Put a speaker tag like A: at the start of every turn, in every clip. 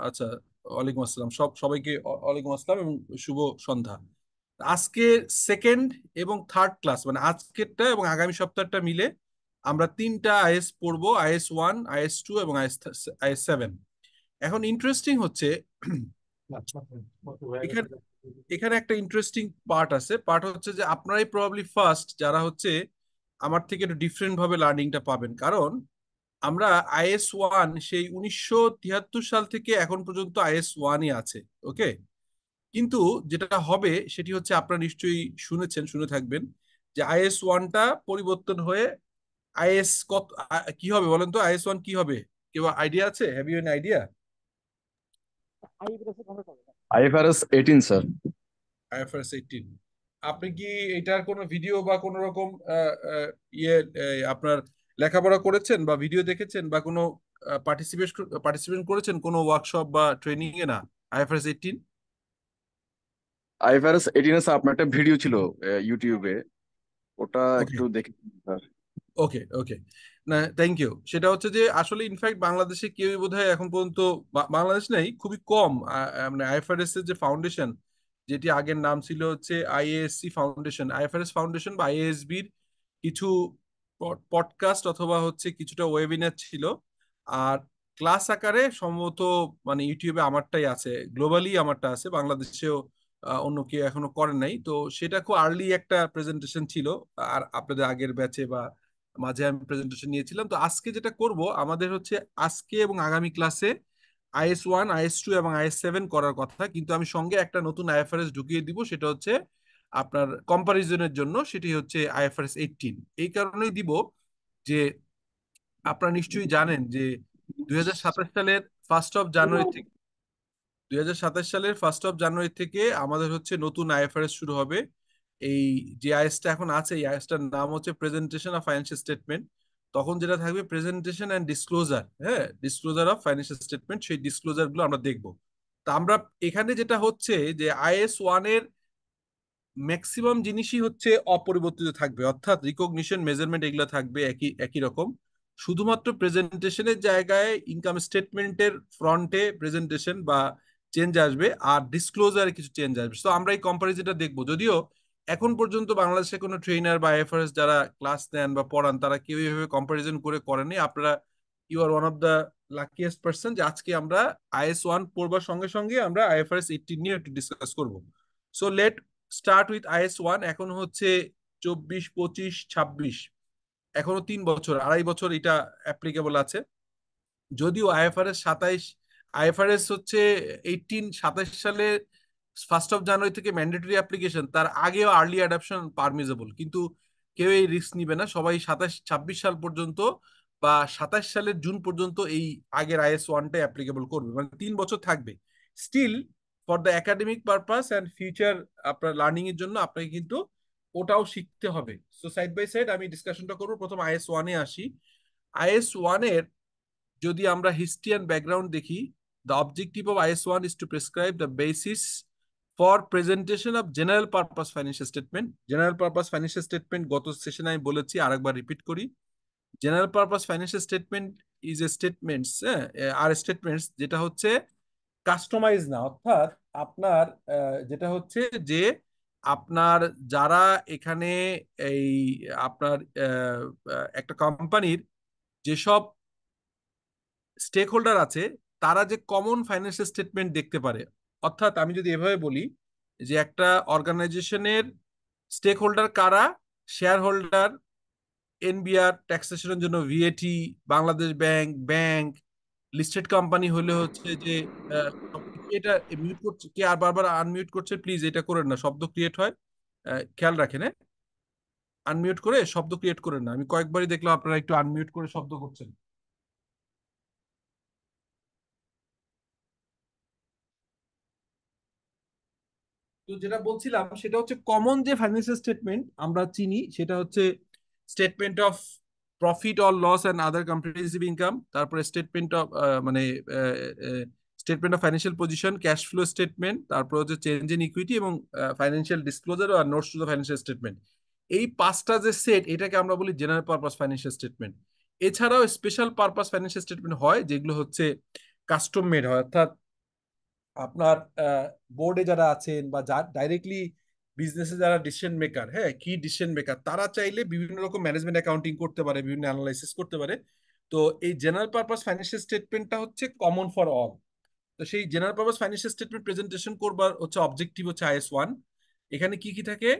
A: আচ্ছা, ওয়ালাইকুম আসসালাম। সবাইকে ওয়ালাইকুম আসসালাম এবং শুভ সন্ধ্যা। আজকে সেকেন্ড এবং থার্ড ক্লাস, মানে আজকেরটা এবং আগামী সপ্তাহটা মিলে আমরা তিনটা আইএস পড়বো: IS-1, IS-2 এবং IS-7। এখন ইন্টারেস্টিং হচ্ছে এখানে এখানে একটা ইন্টারেস্টিং পার্ট আছে। পার্ট হচ্ছে যে আপনারাই প্রবাবলি ফার্স্ট যারা হচ্ছে আমার থেকে একটু ডিফারেন্ট ভাবে লার্নিংটা পাবেন, কারণ আমরা IS-1 সেই 1973 সাল থেকে এখন পর্যন্ত IS-1ই আছে। ওকে, কিন্তু যেটা হবে সেটি হচ্ছে আপনারা নিশ্চয়ই শুনে থাকবেন যে IS-1টা পরিবর্তন হয়ে আইএস কত কি হবে বলেন তো? IS-1 কি হবে? কেউ আইডিয়া আছে? Have U an idea?
B: IFRS 18 sir.
A: IFRS 18। আপনি কি এটার কোনো ভিডিও বা কোনো রকম ইয়ে আপনার লেখাপড়া করেছেন বা ভিডিও দেখেছেন বা কোনো পার্টিসিপেট করেছেন কোনো ওয়ার্কশপ বা ট্রেনিং এ? না, IFRS 18।
B: IFRS 18 এর স্যার আপনার একটা ভিডিও ছিল ইউটিউবে, ওটা
A: ওকে,
B: একটু দেখে স্যার।
A: ওকে, ওকে। না, থ্যাংক ইউ। সেটা হচ্ছে যে আসলে ইনফ্যাক্ট বাংলাদেশে কেউই বোধহয় এখন পর্যন্ত, বাংলাদেশ নেই, খুবই কম, মানে আইএফআরএস এর যে ফাউন্ডেশন, যেটি আগের নাম ছিল হচ্ছে আইএএসসি ফাউন্ডেশন, আইএফআরএস ফাউন্ডেশন বা আইএএসবির কিছু পডকাস্ট অথবা হচ্ছে কিছুটা ওয়েবিনার ছিল। আর ক্লাস আকারে সম্ভবত মানে ইউটিউবে আমারটাই আছে, গ্লোবালি আমারটা আছে, বাংলাদেশেও অন্য কেউ এখনো করেন নাই। তো সেটা খুব আর্লি একটা প্রেজেন্টেশন ছিল। আর আপনাদের আগের ব্যাচে বা মাঝে আমি প্রেজেন্টেশন নিয়েছিলাম। তো আজকে যেটা করব আমাদের হচ্ছে আজকে এবং আগামী ক্লাসে IS-1, IS-2 এবং IS-7 করার কথা, কিন্তু আমি সঙ্গে একটা নতুন আইএফআরএস ঢুকিয়ে দিব, সেটা হচ্ছে আপনার কম্পারিজনের জন্য, সেটি হচ্ছে IFRS 18। এই কারণেই দিব যে আপনারা নিশ্চয়ই জানেন যে 2027 সালের ফার্স্ট অফ জানুয়ারি থেকে 2027 সালের 1 জানুয়ারি থেকে আমাদের হচ্ছে নতুন আইএফআরএস শুরু হবে। এই যে আইএসটা এখন আছে, এই আইএসটার নাম হচ্ছে প্রেজেন্টেশন অফ ফাইন্যান্সিয়াল স্টেটমেন্ট। তখন যেটা থাকবে প্রেজেন্টেশন অ্যান্ড ডিসক্লোজার, হ্যাঁ, ডিসক্লোজার অফ ফাইন্যান্সিয়াল স্টেটমেন্ট, সেই ডিসক্লোজার গুলো আমরা দেখবো। তা আমরা এখানে যেটা হচ্ছে যে IS-1 এর ম্যাক্সিমাম জিনিসই হচ্ছে অপরিবর্তিত থাকবে, অর্থাৎ রিকগনিশন, মেজারমেন্ট এগুলো থাকবে একই একই রকম। শুধুমাত্র প্রেজেন্টেশনের জায়গায় ইনকাম স্টেটমেন্টের ফ্রন্টে প্রেজেন্টেশন বা চেঞ্জ আসবে, আর ডিসক্লোজারে কিছু চেঞ্জ আসবে। তো আমরা এই কম্পারিজনটা দেখবো। যদিও এখন পর্যন্ত বাংলাদেশে কোনো ট্রেনার বা এফআরএস যারা ক্লাস নেন বা পড়ান তারা কেউ এইভাবে কম্পারিজন করে করেনি। আপনারা you are one of the luckiest person যে আজকে আমরা IS-1 পড়বার সঙ্গে সঙ্গে আমরা IFRS 18 নিয়ে একটু ডিসকাস করবো। So let start with IS-1। এখন হচ্ছে 24, 25, 26, এখনো 3 বছর, 2.5 বছর এটা অ্যাপ্লিকেবল আছে। যদিও আইএফআরএস হচ্ছে 27 সালে ফার্স্ট অফ জানুয়ারি থেকে ম্যান্ডেটরি অ্যাপ্লিকেশন, তার আগেও আর্লি অ্যাডাপশন পারমিজেবল, কিন্তু কেউ এই রিস্ক নিবে না। সবাই 27 সাল পর্যন্ত বা 27 সালের জুন পর্যন্ত এই আগের IS-1টা অ্যাপ্লিকেবল করবে, মানে 3 বছর থাকবে। Still for the academic purpose and future আপনার লার্নিং এর জন্য আপনাকে কিন্তু ওটাও শিখতে হবে। সো সাইড বাই সাইড আমি ডিসকাশনটা করবো। প্রথম IS-1 এ আসি। IS-1 এর যদি আমরা হিস্ট্রি অ্যান্ড ব্যাকগ্রাউন্ড দেখি, the objective of IS-1 is to prescribe the basis for presentation of general purpose financial statement. General purpose financial statement গত সেশনে আমি বলেছি, আরেকবার রিপিট করি। General purpose financial statement is a statements, আর statements যেটা হচ্ছে কাস্টমাইজ না, অর্থাৎ আপনার যেটা হচ্ছে যে আপনার যারা এখানে এই আপনার একটা কোম্পানির যেসব স্টেক হোল্ডার আছে তারা যে কমন ফাইন্যান্সিয়াল স্টেটমেন্ট দেখতে পারে। অর্থাৎ আমি যদি এভাবে বলি যে একটা অর্গানাইজেশনের স্টেক হোল্ডার কারা: শেয়ার হোল্ডার, এনবিআর, ট্যাক্সেশনের জন্য VAT, Bangladesh bank, bank, listed company হলে হচ্ছে যে এটা মিউট করছে কে? আর বারবার আনমিউট করছে, প্লিজ এটা করেন না, শব্দ ক্রিয়েট হয়, খেয়াল রাখেন। হ্যাঁ, আনমিউট করে শব্দ ক্রিয়েট করেন না। আমি কয়েকবারই দেখলাম আপনারা একটু আনমিউট করে শব্দ করছেন। তো যেটা বলছিলাম সেটা হচ্ছে কমন যে ফাইন্যান্সিয়াল স্টেটমেন্ট আমরা চিনি সেটা হচ্ছে statement of profit or loss and other comprehensive income, তারপরে স্টেটমেন্ট অফ মানে statement of financial position, cash flow statement, তারপর হচ্ছে চেঞ্জ ইন ইকুইটি এবং ফাইন্যান্সিয়াল ডিসক্লোজার আর notes to the financial statement. এই পাঁচটা যে সেট, এটাকে আমরা বলি জেনারেল পারপাস ফাইন্যান্সিয়াল স্টেটমেন্ট। এছাড়াও স্পেশাল পারপাস ফাইন্যান্সিয়াল স্টেটমেন্ট হয় যেগুলো হচ্ছে কাস্টম মেড হয়, অর্থাৎ আপনার বোর্ডে যারা আছেন বা ডাইরেক্টলি বিজনেসে যারা ডিসিশন মেকার, হ্যাঁ, কি ডিসিশন মেকার, তারা চাইলে বিভিন্ন রকম ম্যানেজমেন্ট অ্যাকাউন্টিং করতে পারে, বিভিন্ন অ্যানালাইসিস করতে পারে। তো এই জেনারেল পারপাস ফাইন্যান্সিয়াল স্টেটমেন্টটা হচ্ছে কমন ফর অল। তো সেই general purpose financial statement presentation করবার হচ্ছে অবজেক্টিভ হচ্ছে IS 1। এখানে কি কি থাকে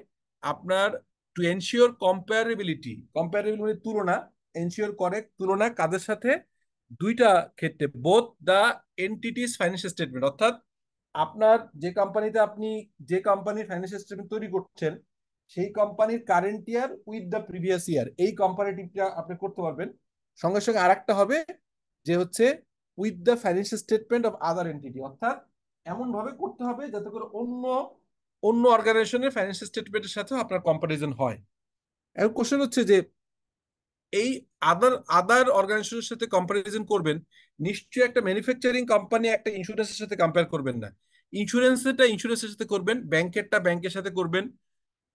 A: আপনার? টু এনশিওর কম্পারেবিলিটি, কম্পারেবিলিটি মানে তুলনা, এনশিওর করে তুলনা কাদের সাথে? দুইটা ক্ষেত্রে, বোথ দা এন্টিটিস ফাইন্যান্সিয়াল স্টেটমেন্ট, অর্থাৎ আপনার যে কোম্পানিতে আপনি যে কোম্পানির ফাইন্যান্সিয়াল স্টেটমেন্ট তৈরি করছেন সেই কোম্পানির current year with the previous year, এই কম্পারেটিভটা আপনি করতে পারবেন। সঙ্গে সঙ্গে আরেকটা হবে যে হচ্ছে with the financial statement of other entity, অর্থাৎ এমন ভাবে করতে হবে যাতে করে অন্য অন্য অর্গানাইজেশনের ফাইন্যান্সিয়াল স্টেটমেন্টের সাথেও আপনার কম্পারিজন হয়। এখন কোশ্চেন হচ্ছে যে এই আদার আদার অর্গানাইজেশনের সাথে কম্পারিজন করবেন, নিশ্চয়ই একটা ম্যানুফ্যাকচারিং কোম্পানি একটা ইন্স্যুরেন্সের সাথে কম্পেয়ার করবেন না। ইন্স্যুরেন্সেরটা ইন্স্যুরেন্সের সাথে করবেন, ব্যাংকেরটা ব্যাংকের সাথে করবেন,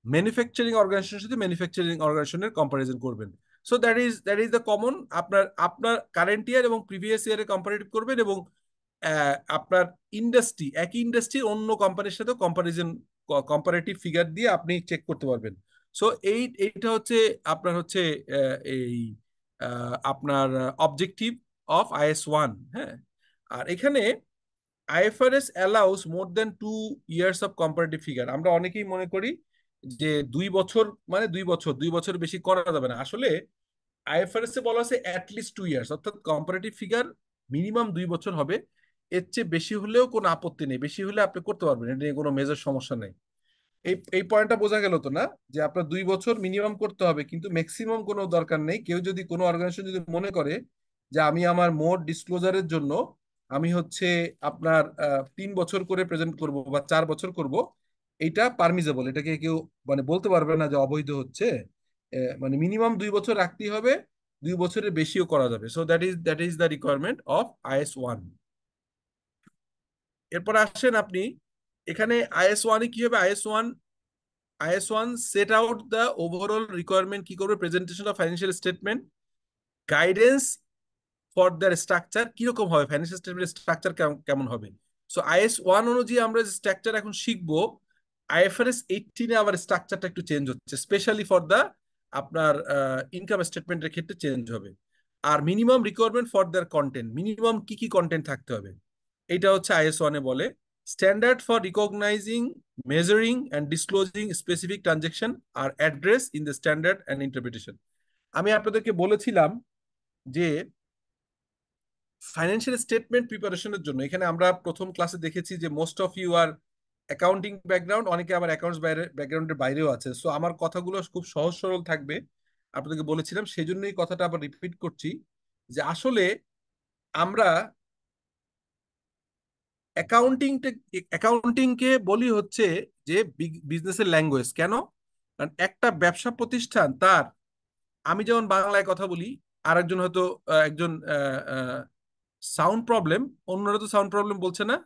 A: ম্যানুফ্যাকচারিং অর্গানাইজেশনের সাথে ম্যানুফ্যাকচারিং অর্গানাইজেশনের কম্পারিজন করবেন। So that is the common. আপনার আপনার কারেন্ট ইয়ার এবং প্রিভিয়াস ইয়ারে কম্পারেটিভ করবেন, এবং আপনার ইন্ডাস্ট্রি, একই ইন্ডাস্ট্রির অন্য কোম্পানির সাথে কম্পারিজন, কম্পারেটিভ ফিগার দিয়ে আপনি চেক করতে পারবেন। সো এইটা হচ্ছে আপনার হচ্ছে এই আপনার অবজেক্টিভ অফ IS 1। হ্যাঁ, আর এখানে IFRS allows more than 2 years of comparative figure. আমরা অনেকেই মনে করি যে 2 বছর মানে 2 বছর, 2 বছর বেশি করা যাবে না। আসলে IFRS এ বলা আছে অ্যাটলিস্ট 2 years, অর্থাৎ কম্পারেটিভ ফিগার মিনিমাম 2 বছর হবে। এর চেয়ে বেশি হলেও কোনো আপত্তি নেই, বেশি হলে আপনি করতে পারবেন, এটা নিয়ে কোনো মেজর সমস্যা নেই। এই পয়েন্টটা বোঝা গেল তো না, যে আপনার 2 বছর মিনিমাম করতে হবে, কিন্তু ম্যাক্সিমাম কোনো দরকার নেই। কেউ যদি, কোনো অর্গানাইজেশন যদি মনে করে যে আমি আমার মোট ডিসক্লোজারের জন্য আমি হচ্ছে আপনার 3 বছর করে প্রেজেন্ট করব বা 4 বছর করব, এইটা পারমিজেবল, এটাকে কেউ মানে বলতে পারবে না যে অবৈধ হচ্ছে। মানে মিনিমাম 2 বছর রাখতেই হবে, 2 বছরের বেশিও করা যাবে। So that is the requirement of IS 1। এরপর আসেন আপনি এখানে IS 1 এ কি হবে? IS 1 set out the overall requirement, কি করবে? Presentation of financial statement, guidance for there structure, কিরকম হবে ফাইন্যান্সিয়াল স্টেটমেন্টের স্ট্রাকচার, কেমন হবে। সো IS 1 অনুযায়ী আমরা যে স্ট্রাকচার এখন শিখবো, IFRS 18-এ আবার স্ট্রাকচারটা একটু চেঞ্জ হচ্ছে, স্পেশালি ফর দা আপনার ইনকাম স্টেটমেন্টের ক্ষেত্রে চেঞ্জ হবে। আর minimum requirement for their content, minimum কি কি কন্টেন্ট থাকতে হবে, এটা হচ্ছে IS 1-এ বলে। Standard for recognising, measuring and disclosing specific transaction আর address in the standard and interpretation. আমি আপনাদেরকে বলেছিলাম যে ফাইন্যান্সিয়াল স্টেটমেন্ট প্রিপারেশনের জন্য এখানে আমরা প্রথম ক্লাসে দেখেছি যে most of you are accounting background, অনেকে আবার অ্যাকাউন্টস ব্যাকগ্রাউন্ডের বাইরেও আছে। সো আমার কথাগুলো খুব সহজ সরল থাকবে, আপনাদেরকে বলেছিলাম, সেই জন্যই কথাটা আবার রিপিট করছি, যে আসলে আমরা অ্যাকাউন্টিংকে বলি হচ্ছে যে বিজনেসের ল্যাঙ্গুয়েজ। কেন? কারণ একটা ব্যবসা প্রতিষ্ঠান তার, আমি যেমন বাংলায় কথা বলি, আর একজন হয়তো একজন সাউন্ড প্রবলেম, অন্যরা তো সাউন্ড প্রবলেম বলছে না।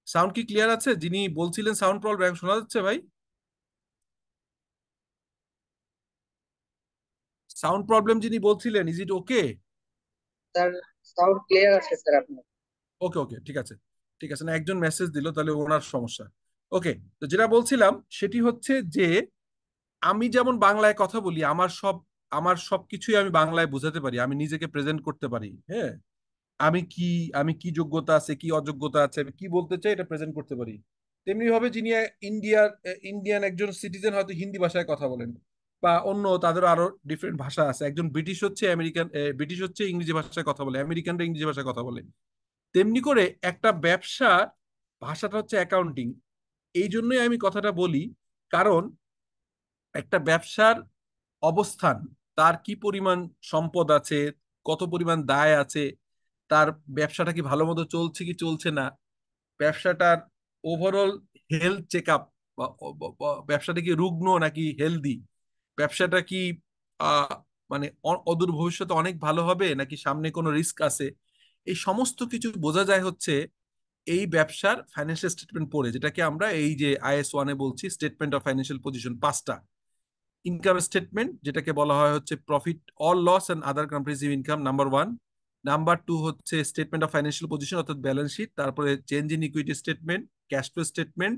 A: সাউন্ড কি ক্লিয়ার আছে? যিনি বলছিলেন সাউন্ড প্রবলেম, শোনা যাচ্ছে ভাই? সাউন্ড প্রবলেম যিনি বলছিলেন, is it okay?
C: Sir, sound clear আছে স্যার আপনার।
A: ওকে ওকে, ঠিক আছে, ঠিক আছে। না, একজন মেসেজ দিল, তাহলে ওনার সমস্যা। ওকে, তো যেটা বলছিলাম সেটি হচ্ছে যে আমি যেমন বাংলায় কথা বলি, আমার সবকিছুই আমি বাংলায় বোঝাতে পারি, আমি নিজেকে প্রেজেন্ট করতে পারি। হ্যাঁ, আমি কি, আমি কি যোগ্যতা আছে, কি অযোগ্যতা আছে, আমি কি বলতে চাই, এটা প্রেজেন্ট করতে পারি। তেমনি ভাবে যিনি ইন্ডিয়ান একজন সিটিজেন হয়তো হিন্দি ভাষায় কথা বলেন, বা অন্য তাদেরও আরো ডিফারেন্ট ভাষা আছে। একজন ব্রিটিশ হচ্ছে আমেরিকান, ব্রিটিশ হচ্ছে ইংরেজি ভাষায় কথা বলে, আমেরিকানরা ইংরেজি ভাষায় কথা বলে। তেমনি করে একটা ব্যবসা ভাষাটা হচ্ছে অ্যাকাউন্টিং। এই জন্যই আমি কথাটা বলি, কারণ একটা ব্যবসার অবস্থান, তার কি পরিমাণ সম্পদ আছে, কত পরিমাণ দায় আছে, তার ব্যবসাটা কি ভালো মতো চলছে কি চলছে না, ব্যবসাটার ওভারঅল হেলথ চেক আপ, ব্যবসাটা কি রুগ্ন নাকি হেলদি, ব্যবসাটা কি আহ মানে অদূর ভবিষ্যতে অনেক ভালো হবে নাকি সামনে কোনো রিস্ক আছে, এই সমস্ত কিছু বোঝা যায় হচ্ছে এই ব্যবসার ফাইন্যান্সিয়াল স্টেটমেন্ট পড়ে, যেটাকে আমরা এই যে IS 1-এ বলছি স্টেটমেন্ট অফ ফাইন্যান্সিয়াল পজিশন, পাঁচটা। ইনকাম স্টেটমেন্ট, যেটাকে বলা হয় হচ্ছে profit or loss and other comprehensive income, number 1। Number two হচ্ছে স্টেটমেন্ট অফ ফাইন্যান্সিয়াল পজিশন অর্থাৎ ব্যালেন্স শিট, তারপরে change in equity statement, cash flow statement,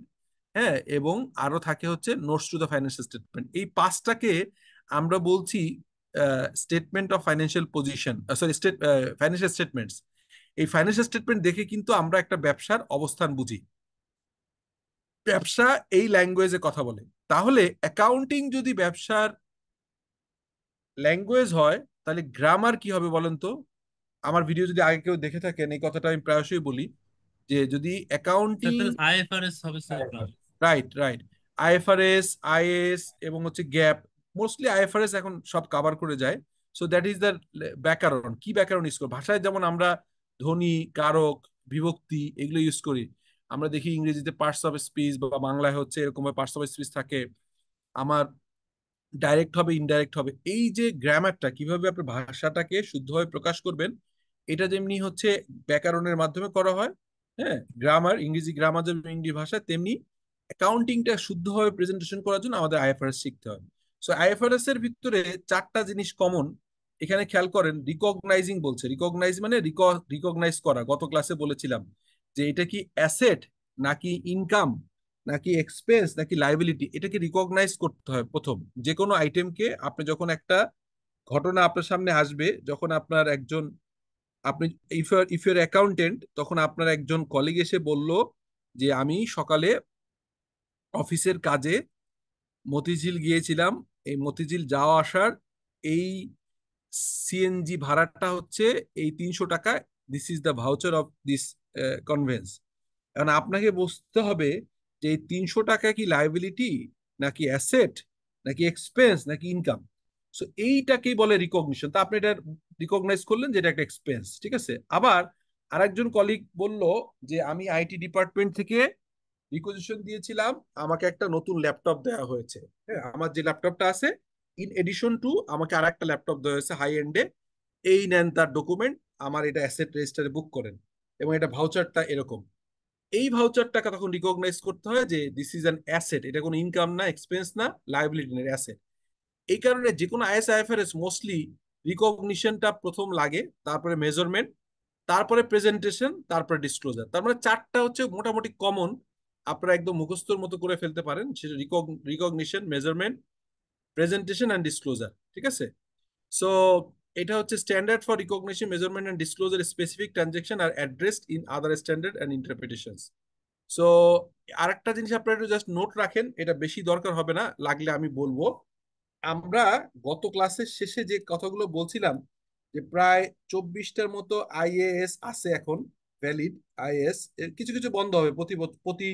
A: হ্যাঁ, এবং আরো থাকে হচ্ছে notes to the financial statement. এই পাঁচটাকে আমরা বলছি statement of financial position, sorry state financial statements. এই ফাইন্যান্সিয়াল স্টেটমেন্ট দেখে কিন্তু আমরা একটা ব্যবসার অবস্থান বুঝি, ব্যবসা এই ল্যাঙ্গুয়েজে কথা বলে। তাহলে অ্যাকাউন্টিং যদি ব্যবসার ল্যাঙ্গুয়েজ হয়, তাহলে গ্রামার কি হবে বলেন তো? আমার ভিডিও যদি আগে কেউ দেখে থাকেন, এই কথাটা আমি প্রায়শই বলি যে যদি
D: স্যার
A: অ্যাকাউন্টিং,
D: তাহলে আইএফআরএস হবে স্যার আপনার।
A: রাইট রাইট, আইএফআরএস, আইএস এবং হচ্ছে গ্যাপ, মোস্টলি আইএফআরএস এখন সব কভার করে যায়। সো দ্যাট ইজ দ্য ব্যাকরণ। কি ব্যাকরণ ইউজ করি ভাষায়? যেমন আমরা ধ্বনি, কারক, বিভক্তি এগুলো ইউজ করি। আমরা দেখি ইংরেজিতে পার্টস অফ স্পিচ, বা বাংলায় হচ্ছে এরকম পার্টস অফ স্পিচ থাকে। আমার ডাইরেক্ট হবে, ইনডাইরেক্ট হবে। এই যে গ্রামারটা, কিভাবে আপনি ভাষাটাকে শুদ্ধভাবে প্রকাশ করবেন, এটা যেমনি হচ্ছে ব্যাকরণের মাধ্যমে করা হয়, হ্যাঁ, গ্রামার, ইংরেজি গ্রামার যেমন ইংরেজি ভাষা, তেমনি অ্যাকাউন্টিংটা শুদ্ধভাবে প্রেজেন্টেশন করার জন্য আমাদের আইএফআরএস শিখতে হবে। সো আইএফআরএস এর ভিতরে চারটা জিনিস কমন। এখানে খেয়াল করেন, রিকগনাইজিং বলছে। রিকগনাইজ মানে রিকগনাইজ করা। গত ক্লাসে বলেছিলাম যে এটা কি অ্যাসেট নাকি ইনকাম নাকি এক্সপেন্স নাকি লাইবিলিটি, এটাকে রিকগনাইজ করতে হয় প্রথম। যে কোনো আইটেমকে আপনি যখন একটা ঘটনা আপনার সামনে আসবে, যখন আপনার একজন, আপনি ইফ ইউর অ্যাকাউন্টেন্ট, তখন আপনার একজন কলিগ এসে বলল যে আমি সকালে অফিসের কাজে মতিঝিল গিয়েছিলাম, এই মতিঝিল যাওয়া আসার এই সিএনজি ভাড়াটা হচ্ছে এই 300 টাকা, this is the voucher of this convince. এখন আপনাকে বুঝতে হবে যে এই 300 টাকা কি লাইবিলিটি নাকি অ্যাসেট নাকি এক্সপেন্স নাকি ইনকাম। সো এইটাকেই বলে রিকগনিশন। তা আপনি এটা রিকগনাইজ করলেন যে এটা একটা এক্সপেন্স, ঠিক আছে। আবার আরেকজন কলিগ বলল যে আমি আইটি ডিপার্টমেন্ট থেকে রিকোজিশন দিয়েছিলাম, আমাকে একটা নতুন ল্যাপটপ দেওয়া হয়েছে। হ্যাঁ, আমার যে ল্যাপটপটা আছে, ইন এডিশন টু আমাকে আর একটা ল্যাপটপ দেওয়া হয়েছে হাই এন্ডে। এই নেন তার ডকুমেন্ট, আমার এটা অ্যাসেট রেজিস্টারে বুক করেন, এবং এটা ভাউচারটা এরকম। এই ভাউচারটাকে তখন রিকগনাইজ করতে হয় যে দিস ইজ অ্যান অ্যাসেট, এটা কোনো ইনকাম না, এক্সপেন্স না, লাইবিলিটি না, অ্যাসেট। এই কারণে যে কোনো আইএস আইএফআরএস মোস্টলি রিকগনিশনটা প্রথম লাগে, তারপরে মেজারমেন্ট, তারপরে প্রেজেন্টেশন, তারপরে ডিসক্লোজার। তার মানে চারটা হচ্ছে মোটামুটি কমন, আপনারা একদম মুখস্থর মতো করে ফেলতে পারেন। সেটা recognition, measurement, presentation and disclosure, ঠিক আছে। সো এটা হচ্ছে standard for recognition, measurement and disclosure specific transaction are addressed in other standard and interpretations. So আরেকটা জিনিস আপনারা একটু জাস্ট নোট রাখেন, এটা বেশি দরকার হবে না, লাগলে আমি বলবো। আমরা গত ক্লাসের শেষে যে কথাগুলো বলছিলাম, যে প্রায় 24টার মতো আইএএস আছে এখন ভ্যালিড আইএএস। কিছু কিছু বন্ধ হবে, প্রতি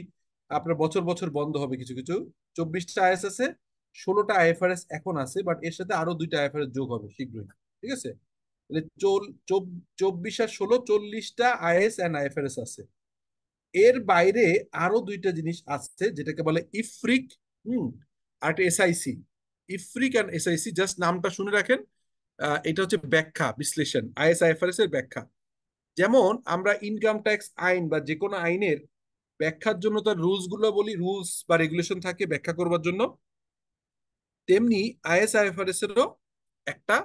A: আপনার বছর বছর বন্ধ হবে কিছু কিছু। 24টা আইএস আছে, 16টা আইএফআরএস এখন আছে, বাট এর সাথে আরো 2টা আইএফআরএস যোগ হবে শীঘ্রই, ঠিক আছে। তাহলে 24 আর 16, 40টা আইএস অ্যান্ড আইএফআরএস আছে। এর বাইরে আরো 2টা জিনিস আছে, যেটাকে বলে ইফরিক, হুম, আর এসআইসি। ইফরিক অ্যান্ড এসআইসি, জাস্ট নামটা শুনে রাখেন। এটা হচ্ছে ব্যাখ্যা, বিশ্লেষণ, আইএসআইএফআরএস এর ব্যাখ্যা। যেমন আমরা ইনকাম ট্যাক্স আইন বা যে কোনো আইনের ব্যাখ্যার জন্য তার রুলস গুলো বলি, রুলস বা রেগুলেশন থাকে ব্যাখ্যা করবার জন্য, তেমনি আইএসআইএফআরএস এরও একটা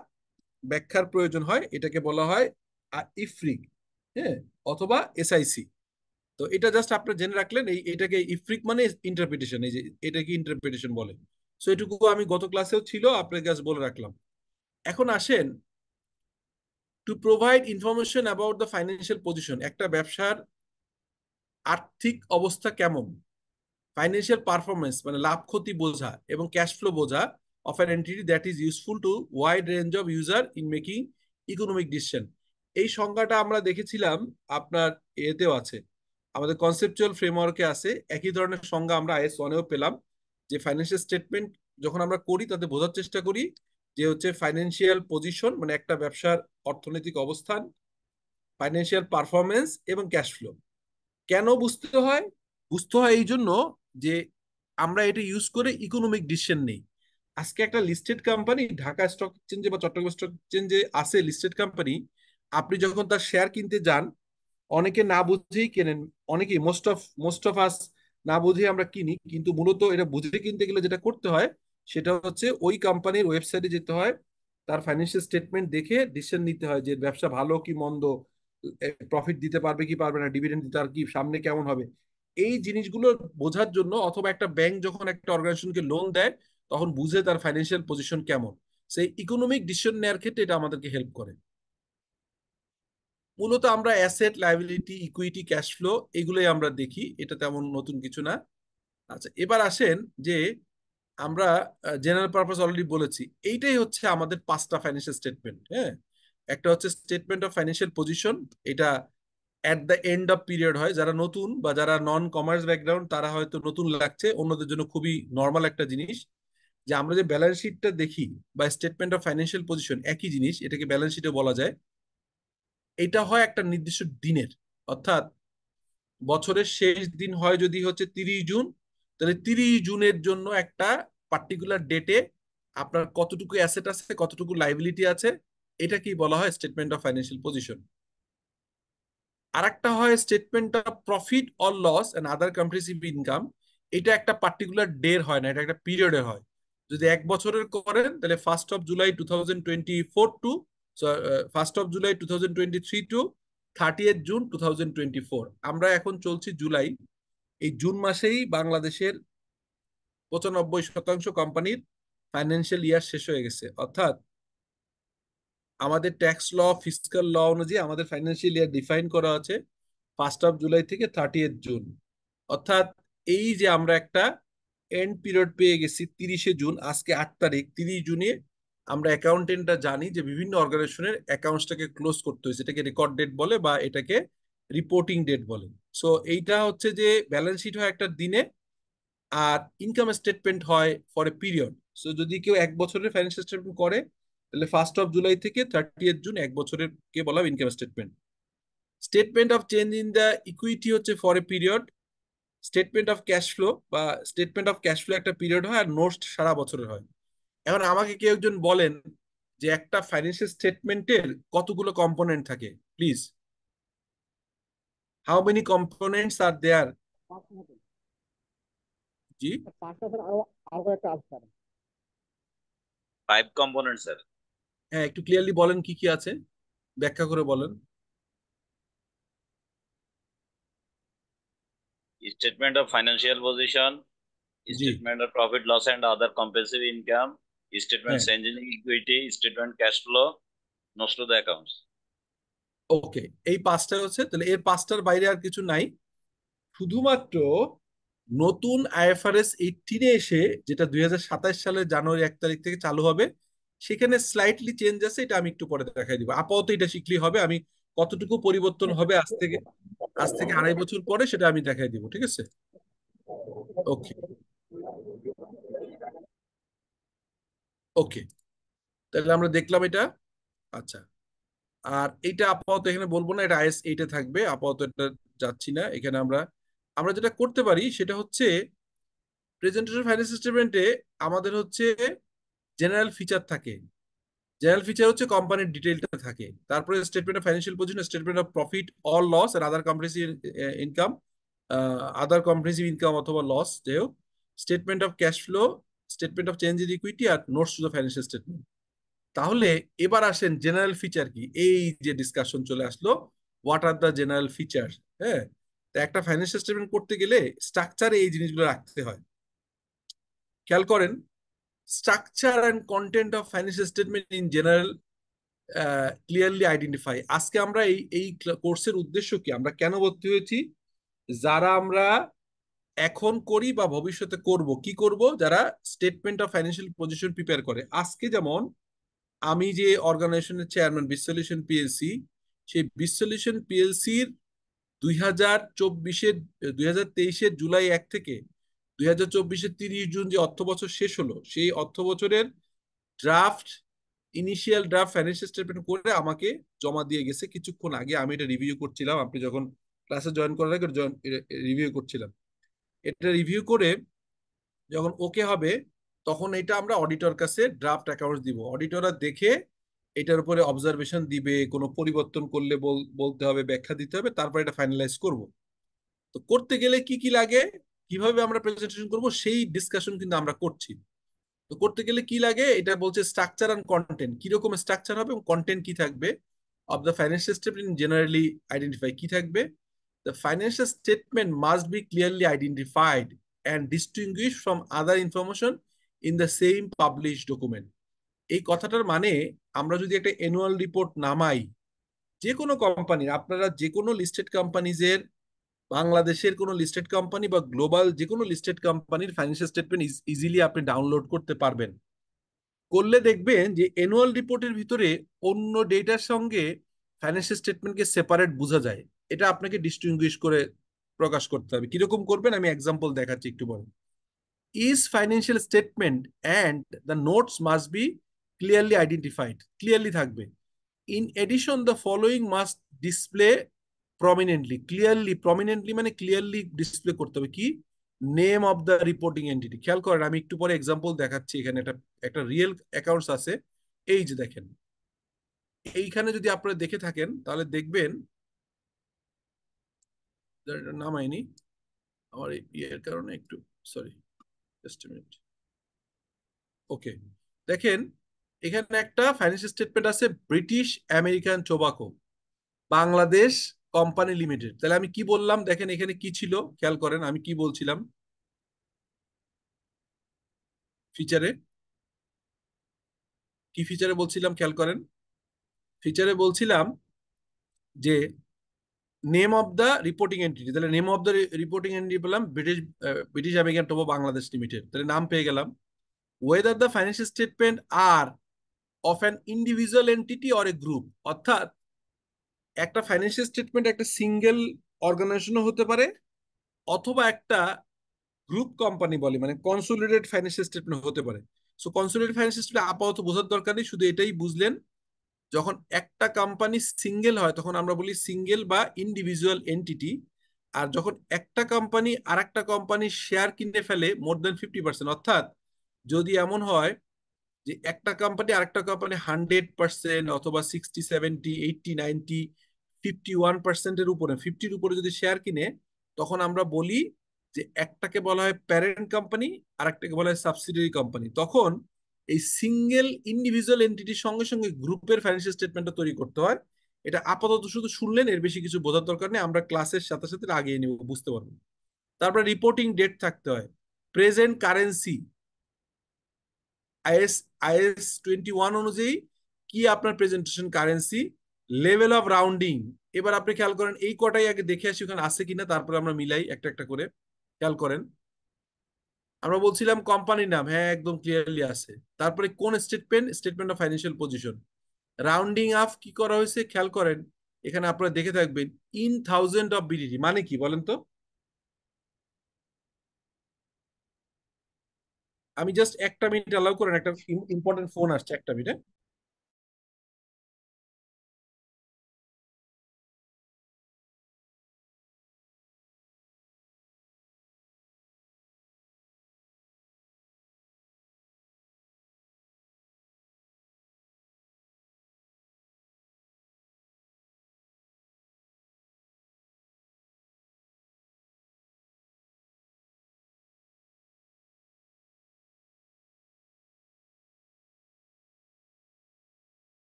A: ব্যাখ্যার প্রয়োজন হয়, এটাকে বলা হয় ইফরিক, হ্যাঁ, অথবা এসআইসি। তো এটা জাস্ট আপনি জেনে রাখলেন, এটাকে ইফরিক মানে ইন্টারপ্রিটেশন, এই যে এটাকে ইন্টারপ্রিটেশন বলে। সো এটুকু আমি গত ক্লাসেও ছিল, আপনার কাছে বলে রাখলাম। এখন আসেন, to provide information about the financial position, একটা ব্যবসার আর্থিক অবস্থা কেমন, ফাইন্যান্সিয়াল পারফরমেন্স মানে লাভ ক্ষতি বোঝা, এবং ক্যাশ ফ্লো বোঝা of an entity that is useful to wide range of user in making economic decision. এই সংজ্ঞাটা আমরা দেখেছিলাম, আপনার এতেও আছে, আমাদের কনসেপচুয়াল ফ্রেমওয়ার্কে আছে। একই ধরনের সংজ্ঞা আমরা IS 1-এও পেলাম, যে ফাইন্যান্সিয়াল স্টেটমেন্ট যখন আমরা করি তাতে বোঝার চেষ্টা করি যে হচ্ছে ফাইন্যান্সিয়াল পজিশন মানে একটা ব্যবসার অর্থনৈতিক অবস্থান, ফাইন্যান্সিয়াল পারফরমেন্স এবং ক্যাশ ফ্লো। কেন বুঝতে হয়? বুঝতে হয় এই জন্য যে আমরা এটা ইউজ করে ইকোনমিক ডিসিশন নেই। আজকে একটা লিস্টেড কোম্পানি ঢাকা স্টক এক্সচেঞ্জে বা চট্টগ্রাম স্টক এক্সচেঞ্জে আছে, লিস্টেড কোম্পানি, আপনি যখন তার শেয়ার কিনতে যান, অনেকে না বুঝেই কেনেন, অনেকেই মোস্ট অফ আস না বুঝেই আমরা কিনি, কিন্তু মূলত এটা বুঝে কিনতে গেলে যেটা করতে হয় সেটা হচ্ছে ওই কোম্পানির ওয়েবসাইটে যেতে হয়, তার ফাইন্যান্সিয়াল স্টেটমেন্ট দেখে ডিসিশন নিতে হয় যে ব্যবসা ভালো কি মন্দ, প্রফিট দিতে পারবে কি পারবে না, ডিভিডেন্ড দিতে আর কি সামনে কেমন হবে, এই জিনিসগুলো বোঝার জন্য, অথবা একটা ব্যাংক যখন একটা অর্গানাইজেশনকে লোন দেয় তখন বুঝে তার ফাইন্যান্সিয়াল পজিশন কেমন, সেই ইকোনমিক ডিসিশন নেওয়ার ক্ষেত্রে এটা আমাদেরকে হেল্প করে। মূলত আমরা asset, liability, equity, cash flow এগুলোই আমরা দেখি, এটা তেমন নতুন কিছু না। আচ্ছা, এবার আসেন যে আমরা জেনারেল পারপাস অলরেডি বলেছি, এইটাই হচ্ছে আমাদের 5টা ফাইন্যান্সিয়াল স্টেটমেন্ট। হ্যাঁ, একটা হচ্ছে স্টেটমেন্ট অফ ফাইন্যান্সিয়াল পজিশন, এটা at the end of period হয়। যারা নতুন বা যারা নন কমার্স ব্যাকগ্রাউন্ড তারা হয়তো নতুন লাগছে, অন্যদের জন্য খুবই নর্মাল একটা জিনিস যে আমরা যে ব্যালেন্স শিটটা দেখি বা স্টেটমেন্ট অফ ফাইন্যান্সিয়াল পজিশন একই জিনিস, এটাকে ব্যালেন্স শিটে বলা যায়। এটা হয় একটা নির্দিষ্ট দিনের, অর্থাৎ বছরের শেষ দিন হয় যদি হচ্ছে 30 জুন, তাহলে 30 জুনের জন্য একটা পার্টিকুলার ডেটে আপনার কতটুকু অ্যাসেট আছে, কতটুকু লাইবিলিটি আছে, এটা কি বলা হয় স্টেটমেন্ট অফ ফাইন্যান্সিয়াল পজিশন। আর একটা হয় statement of profit or loss and other comprehensive income. এটা একটা পার্টিকুলার ডে হয় না, এটা একটা পিরিয়ডে হয়। যদি 1 বছরের করেন তাহলে 1 July 2024 to 1 July 2023 to 30 June 2024। আমরা এখন চলছি জুলাই, এই জুন মাসেই বাংলাদেশের 95% কোম্পানির ফাইন্যান্সিয়াল ইয়ার শেষ হয়ে গেছে, অর্থাৎ আমাদের ট্যাক্স ল, ফিসকাল ল অনুযায়ী আমাদের ফাইন্যান্সিয়াল ইয়ার ডিফাইন করা আছে 1 জুলাই থেকে 30 জুন। অর্থাৎ এই যে আমরা একটা এন্ড পিরিয়ড পেয়ে গেছি 30 জুন, আজকে 8 তারিখ, 30 জুনে আমরা অ্যাকাউন্টেন্টরা জানি যে বিভিন্ন অর্গানাইজেশনের অ্যাকাউন্টসটাকে ক্লোজ করতে হয়েছে, এটাকে রেকর্ড ডেট বলে বা এটাকে রিপোর্টিং ডেট বলে। সো এইটা হচ্ছে যে ব্যালেন্স শিট হয় একটা দিনে, আর ইনকাম স্টেটমেন্ট হয় ফর এ পিরিয়ড। সো যদি কেউ 1 বছরের ফাইন্যান্সিয়াল স্টেটমেন্ট করে তাহলে 1 জুলাই থেকে 30 জুন 1 বছরের কে বলা income statement. Statement of change in the equity হচ্ছে for a period. Statement of cash flow বা স্টেটমেন্ট অফ ক্যাশ ফ্লো একটা পিরিয়ড হয়, আর নোটস সারা বছরের হয়। এখন আমাকে কেউ একজন বলেন যে একটা ফাইন্যান্সিয়াল স্টেটমেন্টের কতগুলো কম্পোনেন্ট থাকে, please, how many components are there? জি,
E: 5 components, sir.
A: হ্যাঁ, একটু ক্লিয়ারলি বলেন কি কি আছে, ব্যাখ্যা করে বলেন।
E: Statement of financial position,
A: G,
E: statement of profit, loss and other comprehensive income, statement
A: হ্যাঁ,
E: changing equity, statement cash flow, notes to the accounts.
A: ওকে, এই 5টা হচ্ছে, তাহলে এর 5টার বাইরে আর কিছু নাই। শুধুমাত্র নতুন আইএফআরএস 18-এ এসে, যেটা 2027 সালের জানুয়ারি 1 তারিখ থেকে চালু হবে, সেখানে স্লাইটলি চেঞ্জ আছে, এটা আমি একটু পরে দেখাই দিব। আপাতত এটা শিখলেই হবে, আমি কতটুকু পরিবর্তন হবে আজ থেকে 2.5 বছর পরে সেটা আমি দেখাই দিব, ঠিক আছে? ওকে, ওকে, তাহলে আমরা দেখলাম এটা। আচ্ছা, আর এইটা আপাতত এখানে বলবো না, এটা IS 8-এ থাকবে, আপাতত এটা যাচ্ছি না এখানে। আমরা আমরা যেটা করতে পারি সেটা হচ্ছে প্রেজেন্টেশন ফাইন্যান্সিয়াল স্টেটমেন্টে আমাদের হচ্ছে জেনারেল ফিচার থাকে। জেনারেল ফিচার হচ্ছে কোম্পানির ডিটেইলটা থাকে, তারপরে statement of financial position, statement of profit or loss আর আদার কম্প্রিহেনসিভ ইনকাম, অথবা লস, যাই হোক, statement of cash flow, statement of change in equity, আর notes to the financial statement. তাহলে এবার আসেন জেনারেল ফিচার কি, এই যে ডিসকাশন চলে আসলো, what are the general feature. হ্যাঁ, তো একটা ফাইন্যান্সিয়াল স্টেটমেন্ট করতে গেলে স্ট্রাকচারে এই জিনিসগুলো রাখতে হয়। খেয়াল করেন, structure and content of financial statement in general clearly identify. আজকে আমরা এই এই কোর্সের উদ্দেশ্য কি, আমরা কেন ভর্তি হয়েছি, যারা আমরা এখন করি বা ভবিষ্যতে করব, কি করব, যারা statement of financial position prepare করে। আজকে যেমন আমি যে অর্গানাইজেশনের চেয়ারম্যান বিশ্বলিউশন পিএলসি, সেই বিশ্বলিউশন পিএলসির 2023-এর জুলাই 1 থেকে 2024-এর 30 জুন যে অর্থ বছর শেষ হলো, সেই অর্থ বছরের draft, initial draft financial statement করে আমাকে জমা দিয়ে গেছে কিছুক্ষণ আগে। আমি এটা রিভিউ করছিলাম, আপনি যখন ক্লাসে জয়েন করার আগে রিভিউ করছিলাম। এটা রিভিউ করে যখন ওকে হবে, তখন এটা আমরা অডিটর কাছে ড্রাফট অ্যাকাউন্টস দিব। অডিটররা দেখে এটার উপরে অবজারভেশন দিবে, কোনো পরিবর্তন করলে বলতে হবে, ব্যাখ্যা দিতে হবে, তারপর এটা ফাইনালাইজ করব। তো করতে গেলে কি কি লাগে, কিভাবে আমরা প্রেজেন্টেশন করব, সেই ডিসকাশন কিন্তু আমরা করছি। তো করতে গেলে কি লাগে, এটা বলছে স্ট্রাকচার অ্যান্ড কন্টেন্ট, কিরকম স্ট্রাকচার হবে এবং কন্টেন্ট কি থাকবে of the financial statement generally identify কি থাকবে। The financial statement must be clearly identified and distinguished from other information in the same publish document. এই কথাটার মানে, আমরা যদি একটা অ্যানুয়াল রিপোর্ট নামাই যে কোনো কোম্পানির, আপনারা যে কোনো লিস্টেড কোম্পানিজের, বাংলাদেশের কোনো লিস্টেড কোম্পানি বা গ্লোবাল যে কোনো লিস্টেড কোম্পানির ফাইন্যান্সিয়াল স্টেটমেন্ট ইজিলি আপনি ডাউনলোড করতে পারবেন। করলে দেখবেন যে অ্যানুয়াল রিপোর্টের ভিতরে অন্য ডেটার সঙ্গে ফাইন্যান্সিয়াল স্টেটমেন্টকে সেপারেট বোঝা যায়। এটা আপনাকে ডিস্টিংগুইশ করে প্রকাশ করতে হবে। কিরকম করবেন আমি এক্সাম্পল দেখাচ্ছি একটু পরে। Is financial statement and the notes must be clearly identified, clearly থাকবে। In addition the following must display prominently, clearly, prominently মানে ক্লিয়ারলি ডিসপ্লে করতে হবে কি, name of the reporting entity. খেয়াল করেন, আমি একটু পরে এক্সাম্পল দেখাচ্ছি। এখানে একটা একটা রিয়েল অ্যাকাউন্টস আছে। এই যে দেখেন, এইখানে যদি আপনারা দেখে থাকেন তাহলে দেখবেন, নামাইনি আমার ইয়ের কারণে একটু, সরি, জাস্ট মিনিট। ওকে, দেখেন এখানে একটা ফাইন্যান্সিয়াল স্টেটমেন্ট আছে, British American tobacco Bangladesh company limited. তাহলে আমি কি বললাম, দেখেন এখানে কি ছিল, খেয়াল করেন আমি কি বলছিলাম ফিচারে, কি ফিচারে বলছিলাম খেয়াল করেন। ফিচারে বলছিলাম যে name of the reporting entity, তাহলে name of the reporting entity পেলাম British, British American tobacco Bangladesh limited, তাহলে নাম পেয়ে গেলাম। Whether the financial statement are of an individual entity or a group, অর্থাৎ একটা ফাইন্যান্সিয়াল স্টেটমেন্ট একটা সিঙ্গেল অর্গানাইজেশনও হতে পারে অথবা একটা গ্রুপ কোম্পানি বলে, মানে কনসোলিডেটেড ফাইন্যান্সিয়াল স্টেটমেন্ট হতে পারে। সো কনসোলিডেটেড ফাইন্যান্সিয়াল স্টেটমেন্ট আপাতত বোঝার দরকার নেই, শুধু এটাই বুঝলেন যখন একটা কোম্পানি সিঙ্গেল হয় তখন আমরা বলি সিঙ্গেল বা ইন্ডিভিজুয়াল এন্টিটি। আর যখন একটা কোম্পানি আর একটা কোম্পানির শেয়ার কিনে ফেলে মোর দেন 50%, অর্থাৎ যদি এমন হয় যে একটা কোম্পানি আরেকটা কোম্পানি 100% অথবা 60, 70, 80, 90, 51%-এর উপরে, 50-র উপরে যদি শেয়ার কিনে, তখন আমরা বলি যে একটাকে বলা হয় প্যারেন্ট কোম্পানি আর একটাকে বলা হয় সাবসিডিয়ারি কোম্পানি। তখন এই সিঙ্গেল ইন্ডিভিজুয়াল এন্টিটির সঙ্গে সঙ্গে গ্রুপের ফাইন্যান্সিয়াল স্টেটমেন্টটা তৈরি করতে হয়। এটা আপাতত শুধু শুনলেন, এর বেশি কিছু বোঝার দরকার নেই, আমরা ক্লাসের সাথে সাথে আগিয়ে নিব, বুঝতে পারবো। তারপরে রিপোর্টিং ডেট থাকতে হয়, প্রেজেন্ট কারেন্সি, আইএস আইএস 21 অনুযায়ী কি আপনার presentation currency, level of rounding. এবার আপনি খেয়াল করেন, এই কটাই আগে দেখে আসি ওখানে আছে কিনা, তারপরে আমরা মিলাই একটা একটা করে। খেয়াল করেন, আমরা বলছিলাম কোম্পানির নাম, হ্যাঁ একদম ক্লিয়ারলি আছে। তারপরে কোন statement, statement of financial position. Rounding up কি করা হয়েছে খেয়াল করেন, এখানে আপনারা দেখে থাকবেন ইন থাউজেন্ড অফ বিডিটি মানে কি বলেন তো। আমি জাস্ট একটা মিনিট অ্যালাউ করেন, একটা ইম্পর্টেন্ট ফোন আসছে, একটা মিনিট।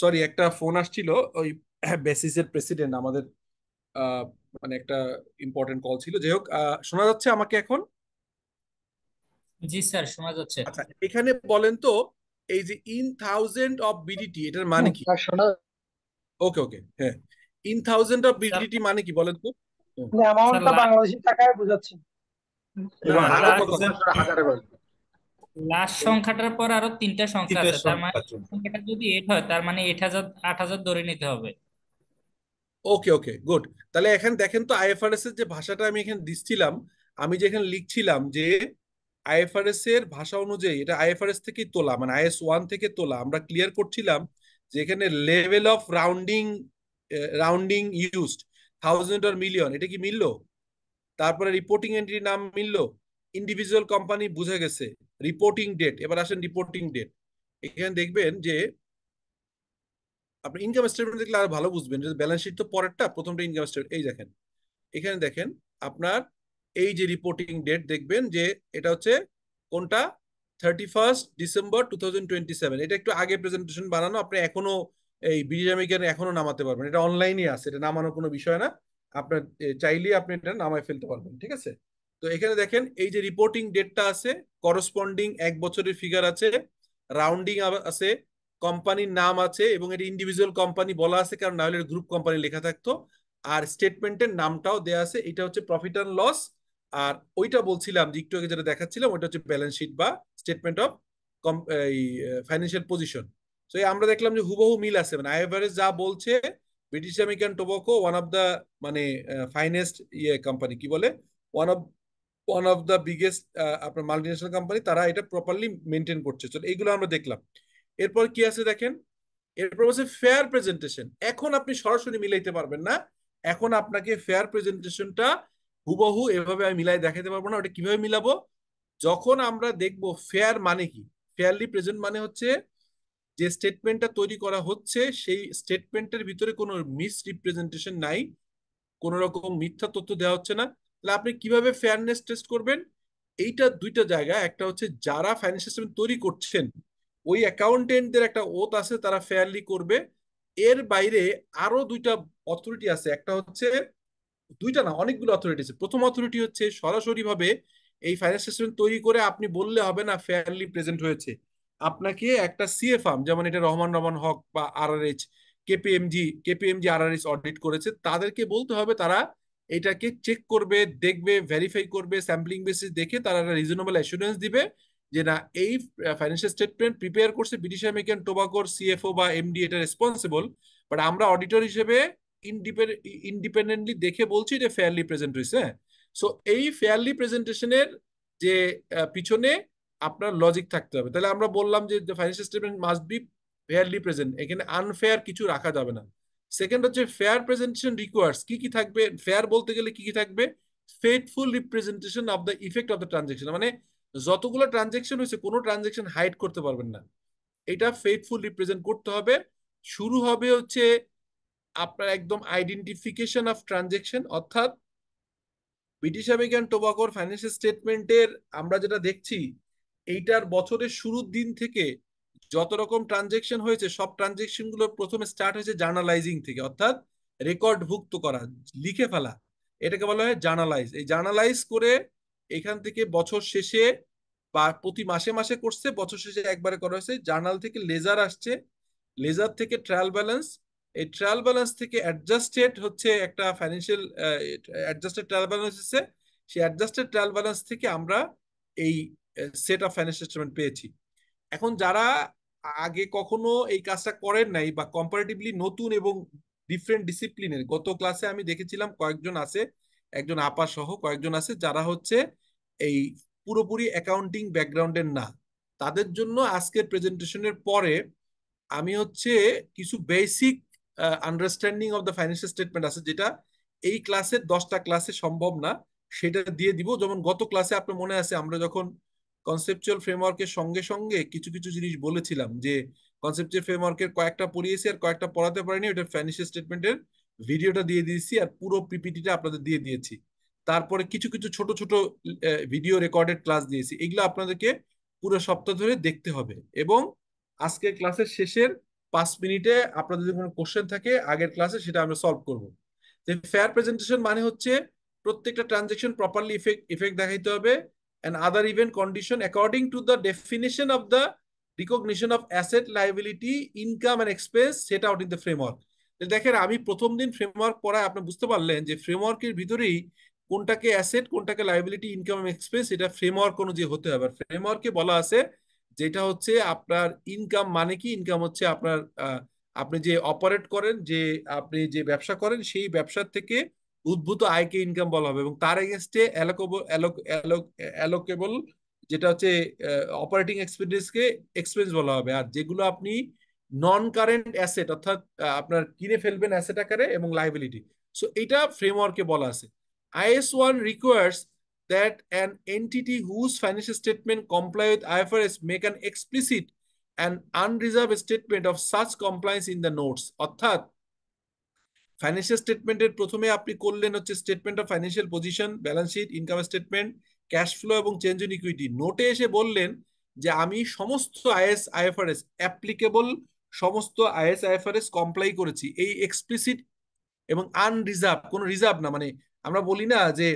A: সরি, একটা ফোন আসছিল, ওই বেসিসের প্রেসিডেন্ট আমাদের, আহ, মানে একটা ইম্পর্টেন্ট কল ছিল। যাই হোক, শোনা যাচ্ছে আমাকে এখন?
F: জি স্যার, শোনা যাচ্ছে।
A: আচ্ছা, এখানে বলেন তো, এই যে ইন থাউজেন্ড অফ বিডিটি এটার মানে কি?
C: স্যার শোনা
A: ওকে ওকে, হ্যাঁ, in thousand of
F: sir
A: BDT মানে কি বলেন তো? হুম।
C: মানে
F: স্যার
C: অ্যামাউন্টটা বাংলাদেশি টাকায় বোঝাচ্ছে।
A: না
B: এবং
A: না,
B: হাজার
A: দেখো
B: কত
A: দেখো,
B: করে হাজারে বলে।
F: লাস্ট সংখ্যাটার পর আরো তিনটা সংখ্যা
D: তিনটা
F: আছে, তার মানে
D: সংখ্যা আছে।
F: সংখ্যাটা যদি 8 হয় তার মানে 8,000 8,000 ধরে নিতে হবে।
A: ওকে ওকে, গুড। তাহলে এখানে দেখেন তো, আইএফআরএস এর যে ভাষাটা আমি এখানে দিচ্ছিলাম, আমি যে এখানে লিখছিলাম যে আইএফআরএস এর ভাষা অনুযায়ী, এটা আইএফআরএস থেকেই তোলা, মানে IS 1 থেকে তোলা। আমরা ক্লিয়ার করছিলাম যে এখানে level of rounding, rounding used, thousand আর মিলিয়ন, এটা কি মিললো? তারপরে রিপোর্টিং এন্ট্রি নাম মিললো, ইন্ডিভিজুয়াল কোম্পানি বুঝে গেছে, রিপোর্টিং ডেট। এবার আসেন রিপোর্টিং ডেট। এখানে দেখবেন যে আপনি ইনকাম স্টেটমেন্ট দেখলে আরো ভালো বুঝবেন, যে ব্যালেন্স শিট তো পরেরটা, প্রথমটা ইনকাম স্টেটমেন্ট। এই দেখেন, এখানে দেখেন আপনার এই যে রিপোর্টিং ডেট, দেখবেন যে এটা হচ্ছে কোনটা, 31 ডিসেম্বর 2027। এটা একটু আগে প্রেজেন্টেশন বানানো, আপনি এখনো এই বিরিয়ামিকের এখনো নামাতে পারবেন, এটা অনলাইনে আছে, এটা নামানোর কোনো বিষয় না। আপনার চাইলেই আপনি এটা নামায় ফেলতে পারবেন, ঠিক আছে? তো এখানে দেখেন এই যে রিপোর্টিং ডেটটা আছে, করসপন্ডিং 1 বছরের ফিগার আছে, রাউন্ডিং আছে, কোম্পানির নাম আছে, এবং এটা ইন্ডিভিজুয়াল কোম্পানি বলা আছে কারণ না হলে গ্রুপ কোম্পানি লেখা থাকতো। আর স্টেটমেন্টের নামটাও দেয়া আছে, এটা হচ্ছে প্রফিট অ্যান্ড লস। আর ওইটা বলছিলাম যে একটু আগে যেটা দেখাচ্ছিলাম, ওইটা হচ্ছে ব্যালেন্স শিট বা স্টেটমেন্ট অফ এই ফাইন্যান্সিয়াল পজিশন। তো আমরা দেখলাম যে হুবহু মিল আছে, মানে আইএফআরএস যা বলছে, British American Tobacco one of the, মানে ফাইনেস্ট কোম্পানি, কি বলে, one of one of the biggest আপনার মাল্টিনেশনাল কোম্পানি, তারা এটা প্রপারলি মেনটেন করছে। চলো এইগুলো আমরা দেখলাম। এরপর কি আছে দেখেন, এরপর হচ্ছে ফেয়ার প্রেজেন্টেশন। এখন আপনি সরাসরি মিলাইতে পারবেন না, এখন আপনাকে ফেয়ার প্রেজেন্টেশনটা হুবহু এভাবে আমি মিলাই দেখাতে পারবো না। ওটা কিভাবে মিলাবো? যখন আমরা দেখব ফেয়ার মানে কি, ফেয়ারলি প্রেজেন্ট মানে হচ্ছে যে স্টেটমেন্টটা তৈরি করা হচ্ছে সেই স্টেটমেন্টের ভিতরে কোনো মিস রিপ্রেজেন্টেশন নাই, কোন রকম মিথ্যা তথ্য দেওয়া হচ্ছে না। তাহলে আপনি কিভাবে ফেয়ারনেস টেস্ট করবেন? এইটা দুইটা জায়গা, একটা হচ্ছে যারা ফাইন্যান্সিয়াল স্টেটমেন্ট তৈরি করছেন ওই অ্যাকাউন্টেন্টদের একটা ওথ আছে, তারা ফেয়ারলি করবে। এর বাইরে আরো দুইটা অথরিটি আছে, একটা হচ্ছে, দুইটা না, অনেকগুলো অথরিটি আছে। প্রথম অথরিটি হচ্ছে সরাসরি ভাবে এই ফাইন্যান্সিয়াল স্টেটমেন্ট তৈরি করে আপনি বললে হবে না ফেয়ারলি প্রেজেন্ট হয়েছে, আপনাকে একটা সিএ ফার্ম, যেমন এটা রহমান রহমান হক বা আরআরএইচ, কেপিএমজি আরআরএইচ অডিট করেছে, তাদেরকে বলতে হবে, তারা এটাকে চেক করবে, দেখবে, ভেরিফাই করবে, স্যাম্পলিং বেসিস দেখে তারা একটা রিজনেবল অ্যাসুরেন্স দিবে যে না, এই ফাইন্যান্সিয়াল স্টেটমেন্ট প্রিপেয়ার করছে ব্রিটিশ আমেরিকান টোবাকোর সিএফও বা এমডি, এটা রেসপন্সিবল। বাট আমরা অডিটর হিসেবে ইন্ডিপেন্ডেন্টলি দেখে বলছি এটা ফেয়ারলি প্রেজেন্ট হয়েছে। হ্যাঁ, সো এই ফেয়ারলি প্রেজেন্টেশনের যে পিছনে আপনার লজিক থাকতে হবে। তাহলে আমরা বললাম যে financial statement must be fairly present, এখানে আনফেয়ার কিছু রাখা যাবে না। সেকেন্ড হচ্ছে ফেয়ার প্রেজেন্টেশন রিকোয়ার্স, কি কি থাকবে ফেয়ার বলতে গেলে, কি কি থাকবে? Faithful representation of the effect of the transaction, মানে যতগুলো ট্রানজেকশন হয়েছে কোনো ট্রানজেকশন হাইড করতে পারবেন না, এটা ফেথফুল রিপ্রেজেন্ট করতে হবে। শুরু হবে হচ্ছে আপনার একদম আইডেন্টিফিকেশন অফ ট্রানজেকশন, অর্থাৎ ব্রিটিশ আমেরিকান টোবাকোর ফাইন্যান্সিয়াল স্টেটমেন্টের আমরা যেটা দেখছি, এইটার বছরের শুরুর দিন থেকে যত রকম ট্রানজেকশন হয়েছে সব ট্রানজেকশন গুলো প্রথমে স্টার্ট হয়েছে জার্নালাইজিং থেকে, অর্থাৎ রেকর্ড ভুক্ত করা, লিখে ফেলা, এটাকে বলা হয় জার্নালাইজ। এই জার্নালাইজ করে এখান থেকে বছর শেষে বা প্রতি মাসে মাসে করছে, বছর শেষে একবারে করা হয়েছে। জার্নাল থেকে লেজার আসছে, লেজার থেকে ট্রায়াল ব্যালেন্স, এই ট্রায়াল ব্যালেন্স থেকে অ্যাডজাস্টেড হচ্ছে একটা ফাইন্যান্সিয়াল অ্যাডজাস্টেড ট্রায়াল ব্যালেন্স হচ্ছে, সেই অ্যাডজাস্টেড ট্রায়াল ব্যালেন্স থেকে আমরা এই সেট অফ ফাইন্যান্সিয়াল স্টেটমেন্ট পেয়েছি। এখন যারা আগে কখনো এই কাজটা করেন নাই বা কম্পারেটিভলি নতুন এবং ডিফারেন্ট ডিসিপ্লিনের, গত ক্লাসে আমি দেখেছিলাম কয়েকজন আছে, একজন আপা সহ কয়েকজন আছে যারা হচ্ছে এই পুরোপুরি অ্যাকাউন্টিং ব্যাকগ্রাউন্ডের না, তাদের জন্য আজকের প্রেজেন্টেশনের পরে আমি হচ্ছে কিছু basic understanding of the financial statement আছে, যেটা এই ক্লাসের 10টা ক্লাসে সম্ভব না, সেটা দিয়ে দিব। যেমন গত ক্লাসে আপনার মনে আছে আমরা যখন কনসেপচুয়াল ফ্রেমওয়ার্কের সঙ্গে সঙ্গে কিছু কিছু জিনিস বলেছিলাম, যে কনসেপচুয়াল ফ্রেমওয়ার্কের কয়েকটা পড়িয়েছি আর কয়েকটা পড়াতে পারিনি, ওটা ফাইন্যান্সিয়াল স্টেটমেন্টের ভিডিওটা দিয়ে দিয়েছি আর পুরো পিপিটিটা আপনাদের দিয়ে দিয়েছি। তারপরে কিছু কিছু ছোট ছোট ভিডিও রেকর্ডেড ক্লাস দিয়েছি, এগুলো আপনাদেরকে পুরো সপ্তাহ ধরে দেখতে হবে। এবং আজকের ক্লাসের শেষের 5 মিনিটে আপনাদের যদি কোনো কোশ্চেন থাকে আগের ক্লাসে সেটা আমরা সলভ করবো। ফেয়ার প্রেজেন্টেশন মানে হচ্ছে প্রত্যেকটা ট্রানজেকশন প্রপারলি ইফেক্ট দেখাইতে হবে, and other event condition according to the definition of the recognition of asset, liability, income and expense set out in the framework. দেখেন আমি প্রথম দিন ফ্রেমওয়ার্ক পড়ায় আপনি বুঝতে পারলেন যে ফ্রেমওয়ার্কের ভিতরেই কোনটাকে অ্যাসেট, কোনটাকে লাইবিলিটি, ইনকাম এবং এক্সপেন্স, এটা ফ্রেমওয়ার্ক অনুযায়ী হতে হবে। আর ফ্রেমওয়ার্কে বলা আছে যেটা হচ্ছে আপনার ইনকাম মানে কি, ইনকাম হচ্ছে আপনার আপনি যে অপারেট করেন, যে আপনি যে ব্যবসা করেন সেই ব্যবসার থেকে উদ্ভূত আয়কে ইনকাম বলা হবে, এবং তার এগেনস্টে অ্যালোকেবল যেটা হচ্ছে অপারেটিং এক্সপেন্সকে এক্সপেন্স বলা হবে। আর যেগুলো আপনি নন কারেন্ট অ্যাসেট অর্থাৎ আপনার কিনে ফেলবেন অ্যাসেট আকারে, এবং লাইবিলিটি, সো এটা ফ্রেমওয়ার্কে বলা আছে। IS1 requires that an entity whose financial statement comply with IFRS make an explicit and unreserved statement of such compliance in the notes। অর্থাৎ ফাইন্যান্সিয়াল স্টেটমেন্টের প্রথমে আপনি করলেন হচ্ছে statement of financial position, balance sheet, income statement, cash flow এবং change in equity. নোটে এসে বললেন যে আমি সমস্ত IFRS অ্যাপ্লিকেবল সমস্ত IFRS কমপ্লাই করেছি। এই এক্সপ্লিসিট এবং আনরিজার্ভ, কোনো রিজার্ভ না, মানে আমরা বলি না যে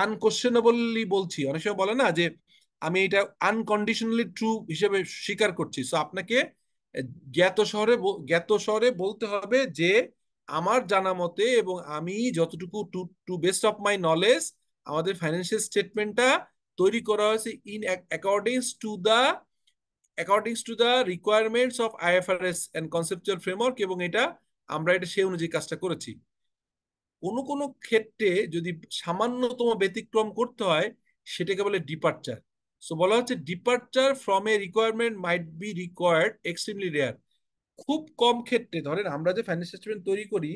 A: আনকোশ্চেনেবলি বলছি, অনেক সময় বলে না যে আমি এটা আনকন্ডিশনালি ট্রু হিসেবে স্বীকার করছি। সো আপনাকে জ্ঞাত শহরে বলতে হবে যে আমার জানা মতে এবং আমি যতটুকু to best of my knowledge আমাদের ফাইন্যান্সিয়াল স্টেটমেন্টটা তৈরি করা হয়েছে in accordings to the requirements of IFRS and conceptual framework, এবং এটা আমরা এটা সেই অনুযায়ী কাজটা করেছি। কোনো কোনো ক্ষেত্রে যদি সামান্যতম ব্যতিক্রম করতে হয় সেটাকে বলে ডিপার্চার। সো বলা হচ্ছে departure from a requirement might be required, extremely rare. খুব কম ক্ষেত্রে, ধরেন আমরা যে ফাইন্যান্সিয়াল স্টেটমেন্ট তৈরি করি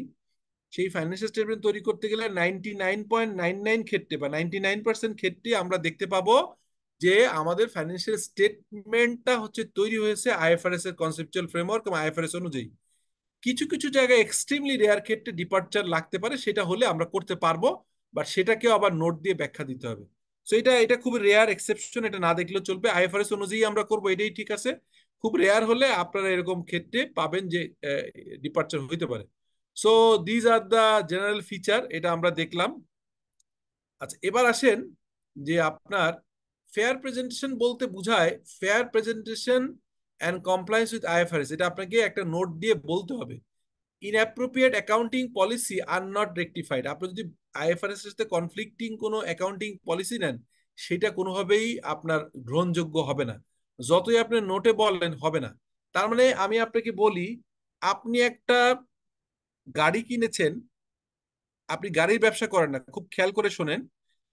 A: সেই ফাইন্যান্সিয়াল স্টেটমেন্ট তৈরি করতে গেলে 99.99 ক্ষেত্রে বা 99% ক্ষেত্রে আমরা দেখতে পাবো যে আমাদের ফাইন্যান্সিয়াল স্টেটমেন্টটা হচ্ছে তৈরি হয়েছে IFRS এর কনসেপচুয়াল ফ্রেমওয়ার্ক এবং IFRS অনুযায়ী। কিছু কিছু জায়গায় এক্সট্রিমলি রেয়ার ক্ষেত্রে ডিপার্চার লাগতে পারে, সেটা হলে আমরা করতে পারবো, বাট সেটাকেও আবার নোট দিয়ে ব্যাখ্যা দিতে হবে। সো এটা খুব রেয়ার এক্সেপশন, এটা না দেখলেও চলবে। IFRS অনুযায়ী আমরা করবো, এটাই ঠিক আছে। খুব রেয়ার হলে আপনারা এরকম ক্ষেত্রে পাবেন যে ডিপার্চার হইতে পারে। So these are the general feature, এটা আমরা দেখলাম। আচ্ছা, এবার আসেন যে আপনার ফেয়ার প্রেজেন্টেশন বলতে বুঝায় fair presentation and compliance with IFRS, এটা আপনাকে একটা নোট দিয়ে বলতে হবে। Inappropriate accounting policy are not rectified. আপনি যদি IFRS এর সাথে কনফ্লিক্টিং কোনো অ্যাকাউন্টিং পলিসি নেন সেটা কোনোভাবেই আপনার গ্রহণযোগ্য হবে না, যতই আপনি নোটে বললেন হবে না। তার মানে আমি আপনাকে বলি, আপনি একটা গাড়ি কিনেছেন, আপনি গাড়ির ব্যবসা করেন না, খুব খেয়াল করে শোনেন,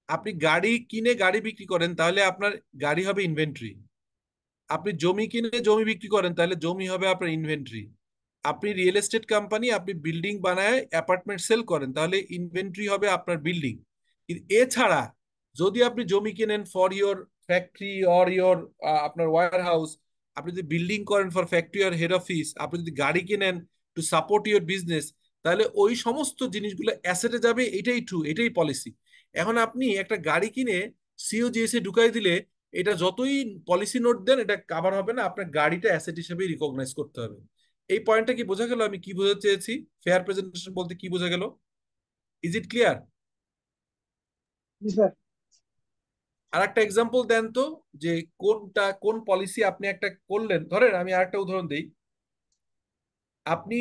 A: আপনি গাড়ি কিনে গাড়ি বিক্রি করেন তাহলে আপনার গাড়ি হবে ইনভেন্টরি। আপনি জমি কিনে জমি বিক্রি করেন তাহলে জমি হবে আপনার ইনভেন্টরি। আপনি রিয়েল এস্টেট কোম্পানি, আপনি বিল্ডিং বানায় অ্যাপার্টমেন্ট সেল করেন তাহলে ইনভেন্টরি হবে আপনার বিল্ডিং। এছাড়া যদি আপনি জমি কিনেন for your factory or your আপনার ওয়্যার হাউস, আপনি যদি বিল্ডিং করেন ফর ফ্যাক্টরি আর হেড অফিস, আপনি যদি গাড়ি কিনেন টু সাপোর্ট ইয়োর বিজনেস, তাহলে ওই সমস্ত জিনিসগুলো অ্যাসেটে যাবে। এটাই ট্রু, এটাই পলিসি। এখন আপনি একটা গাড়ি কিনে COGS ঢুকাই দিলে এটা যতই পলিসি নোট দেন এটা কাভার হবে না, আপনার গাড়িটা অ্যাসেট হিসেবে রিকগনাইজ করতে হবে। এই পয়েন্টটা কি বোঝা গেল আমি কি বোঝাতে চেয়েছি? ফেয়ার প্রেজেন্টেশন বলতে কি বোঝা গেল? Is it clear?
C: জি স্যার।
A: আর একটা এক্সাম্পল দেন তো, যে কোন পলিসি আপনি একটা করলেন। ধরেন আমি আরেকটা উদাহরণ দিই, আপনি